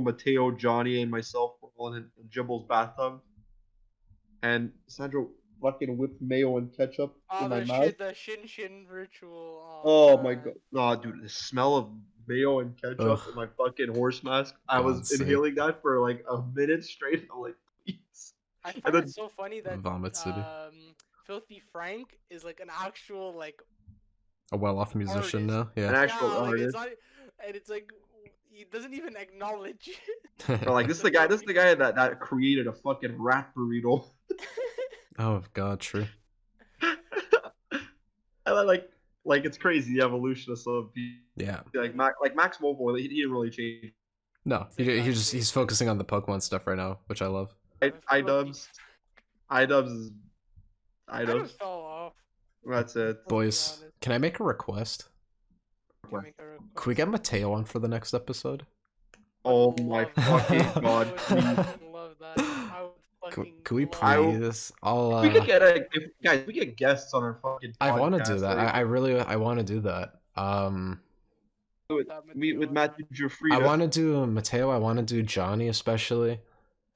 Mateo, Johnny, and myself were all in Jimbo's bathtub, and Sandro fucking whipped mayo and ketchup Oh, in my the mouth. shit, the shin ritual. Oh my man. god, no, dude, the smell of mayo and ketchup Ugh. in my fucking horse mask. I was God's sake. inhaling that for like a minute straight. I'm like, please. I And find then it so funny that Vomit City. Filthy Frank is like an actual like A well-off musician artist. now. an Yeah. actual yeah, like artist. it's not, and it's like he doesn't even acknowledge. But like, this is the guy that created a fucking rat burrito. Oh god, true. I like it's crazy the evolution of some people. Yeah. Like Max Mobile, he didn't really change. No, he's focusing on the Pokemon stuff right now, which I love. iDubbbz is I iDubbbz. just fell off. That's it. Let's be Boys, honest. can I make a request? Can you make a request? Could we get Mateo on for the next episode? Oh Would my love that. fucking god, I would please. fucking love that. I would fucking Could we love I that. will- please? I'll. We could get guys. We get guests on our fucking. I want to do podcast, that. like, I really I want to do that. meet with Matthew Jeffrey. I want to do Mateo. I want to do Johnny, especially.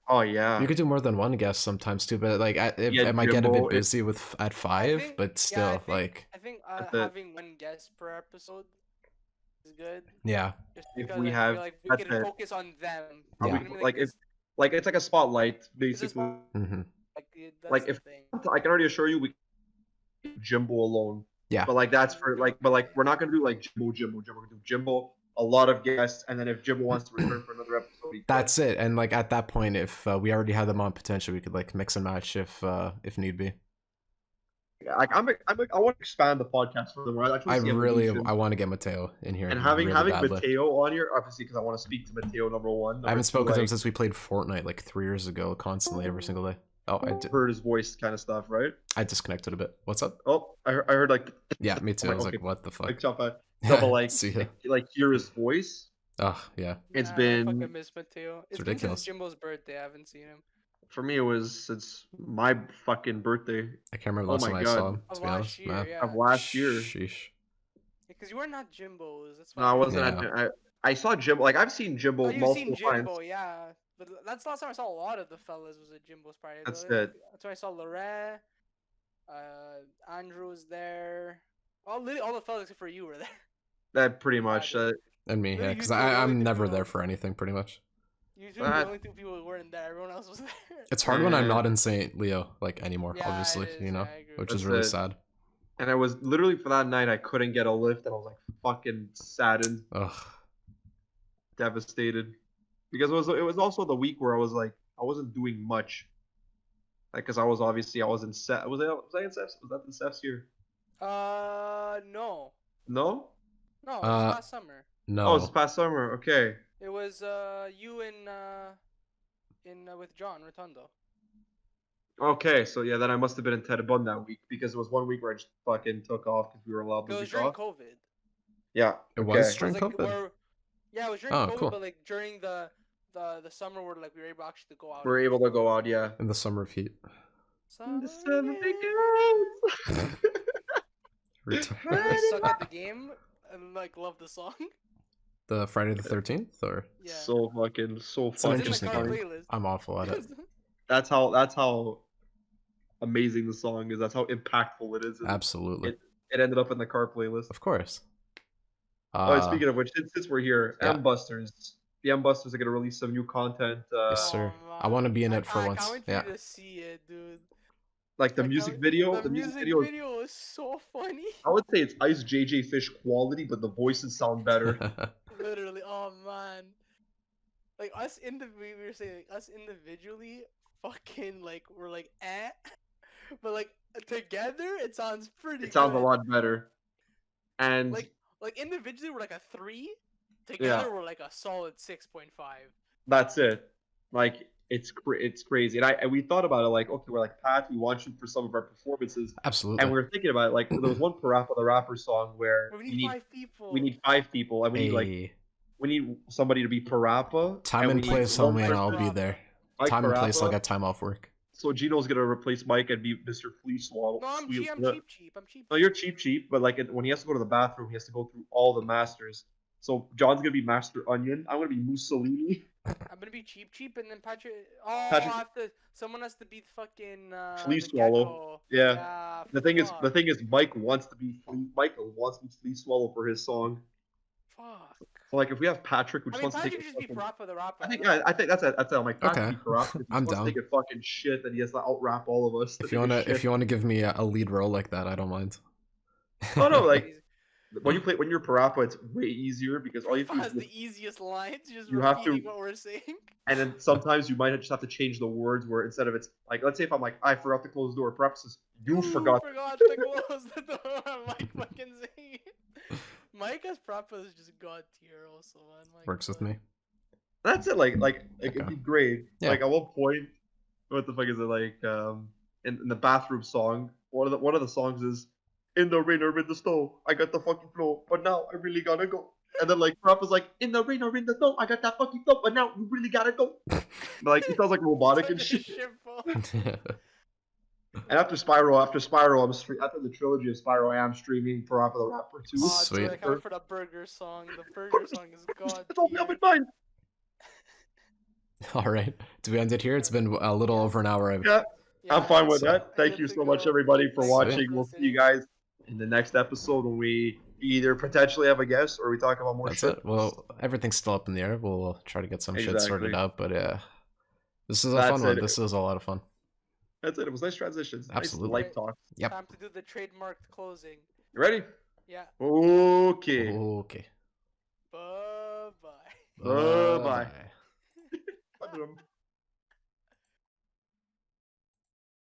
Oh yeah. You could do more than one guest sometimes too, but like Yeah, it might get a Jimbo, bit busy with at 5, think- but yeah, still, like, I think That's it. having one guest per episode is good. yeah, Just If because we I have- feel like we that's can it. focus on them. Yeah. You know what I mean? Like, this- like it's like a spotlight, it's a basically. spot- hmm that's like, the if- thing. I can already assure you, we Jimbo alone. Yeah. But like that's for like, but like we're not gonna do like Jimbo. We're gonna do Jimbo, a lot of guests, and then if Jimbo wants to return for another episode, he can. that's it. And like at that point, if we already have them on, potentially we could like mix and match if need be. Like I want to expand the podcast further. I really I want to get Mateo in here and having really badly. Mateo on here, obviously, because I want to speak to Mateo. Number one, I haven't spoken to him like, since we played Fortnite like 3 years ago, constantly every single day. Oh, heard his voice, kind of stuff, right? I disconnected a bit. What's up? Oh, I heard like Yeah, me too. I was Okay. like, what the fuck? like jump out, but like See ya. like hear his voice. Oh yeah. It's Yeah, I been- fucking miss Mateo. It's been ridiculous. since Jimbo's birthday. I haven't seen him. For me, it's my fucking birthday I can't remember the Oh last my time I God. saw him. Of To be last honest, year, man. yeah. of last year. Sheesh. Because you were not Jimbo's. That's No, why. I wasn't. Yeah. I saw Jimbo. Like I've seen Jimbo Oh, you've multiple seen times. Jimbo, yeah. But that's the last time I saw a lot of the fellas was at Jimbo's party. That's Like, it. That's when I saw Lorette. Andrew was there. Literally all the fellas except for you were there. That pretty much. And me, Really, yeah, you because two are the only I'm two never people- there for anything, pretty much. You two were the only two people who weren't there. Everyone else was there. It's hard when I'm Yeah. not in St. Leo, like, anymore, Yeah, it obviously, is, you know, yeah, I agree. which That's is really it. sad. And I was literally for that night I couldn't get a lift, and I was like fucking saddened, Ugh. devastated, because it was also the week where I was like I wasn't doing much, like because I was in set. Was I in Seth's? Was that in Seth's year? No. No. No, it was last summer. No. Oh, it's past summer. Okay. It was you in with John Rotundo. Okay, so yeah, then I must have been in Tedabun that week because it was one week where I just fucking took off because we were allowed It to was take during off. COVID. Yeah. It okay. was It during was like COVID. yeah, it was during Oh, COVID, cool. but like during the summer where like we were able actually to go out. We're able to go out, yeah. In the summer of heat. The Summer sun again. Return- I suck at the game and like love the song. the Friday the 13th, or Yeah. So fucking so It's an fucking It's in interesting the car game. playlist. I'm awful at it. That's how amazing the song is. That's how impactful it is. And Absolutely. It ended up in the car playlist. Of course. Oh, and speaking of which, since we're here, yeah. M-Busters. The M-Busters are gonna release some new content. Yes, sir. I want to be in it for I once. can't wait for Yeah. you to see it, dude. Like the I music can't- video. The The music music video is, video is so funny. I would say it's Ice JJ Fish quality, but the voices sound better. Literally, oh man. Like we were saying, like, us individually, fucking like we're like but like together it sounds pretty. It sounds a good. lot better. And Like individually we're like a 3. Yeah. Together we're like a solid 6.5. that's it. Like it's crazy. And we thought about it like, okay, we're like, Pat, we want you for some of our performances. Absolutely. And we were thinking about it like there was one Parappa the Rapper song where We need 5 people. we need 5 people, and we need somebody to be Parappa. Time and place, homie, and I'll be there. Mike Time and place, Parappa. I'll get time off work. So Gino's gonna replace Mike and be Mr. Flea Swallow. No, I'm cheap. I'm cheap. No, you're cheap, but like when he has to go to the bathroom, he has to go through all the masters. So John's gonna be Master Onion. I'm gonna be Mussolini. I'm gonna be cheap, and then Patrick. Oh, Patrick- someone has to be fucking. Flea the Swallow. gecko. Yeah. The thing is, Mike wants to be Michael wants to be Flea Swallow for his song. Fuck. So like if we have Patrick, who I just mean, wants to Patrick take should just be Parappa the Rapper. I think that's how Mike Patrick Okay. be Parappa. I'm down. down. Take a fucking shit that he has to out rap all of us. If you wanna give me a lead role like that, I don't mind. Oh no, like when you're Parappa, it's way easier because all you have to has do the is easiest lines, just you have to- repeating what we're saying. and then sometimes you might just have to change the words where instead of it's like let's say if I'm like I forgot to close the door, perhaps it's you forgot. to close the door. Mike fucking saying. Mike as Parappa is just god tier also, man. My Works with God. me. That's it. Like it'd be great. Yeah. Like at one point, what the fuck is it like? In the bathroom song, one of the songs is in the rain or in the snow, I got the fucking flow, but now I really gotta go. And then like Parappa's like in the rain or in the snow, I got that fucking flow, but now we really gotta go. Like it sounds like robotic and shit. And after Spyro, after the trilogy of Spyro, I am streaming Parappa the Rapper too. Oh, Sweet. dude, I can't wait for the burger song. The burger song is god It's all up tier. in mind. All right. Do we end it here? It's been a little over an hour. Yeah, I'm fine with so- that. Thank Good you to so much, go. everybody, for Thank you watching. for We'll see you listening. guys in the next episode when we either potentially have a guest or we talk about more That's shit. it. Well, everything's still up in the air. We'll try to get some shit sorted Exactly. out. But yeah, this is a That's fun one. it. This is a lot of fun. That's it. It was nice transitions. Absolutely. Nice light talk. Yep. Time to do the trademarked closing. You ready? Yeah. Okay. Okay. Bye bye. Bye-bye. Bye.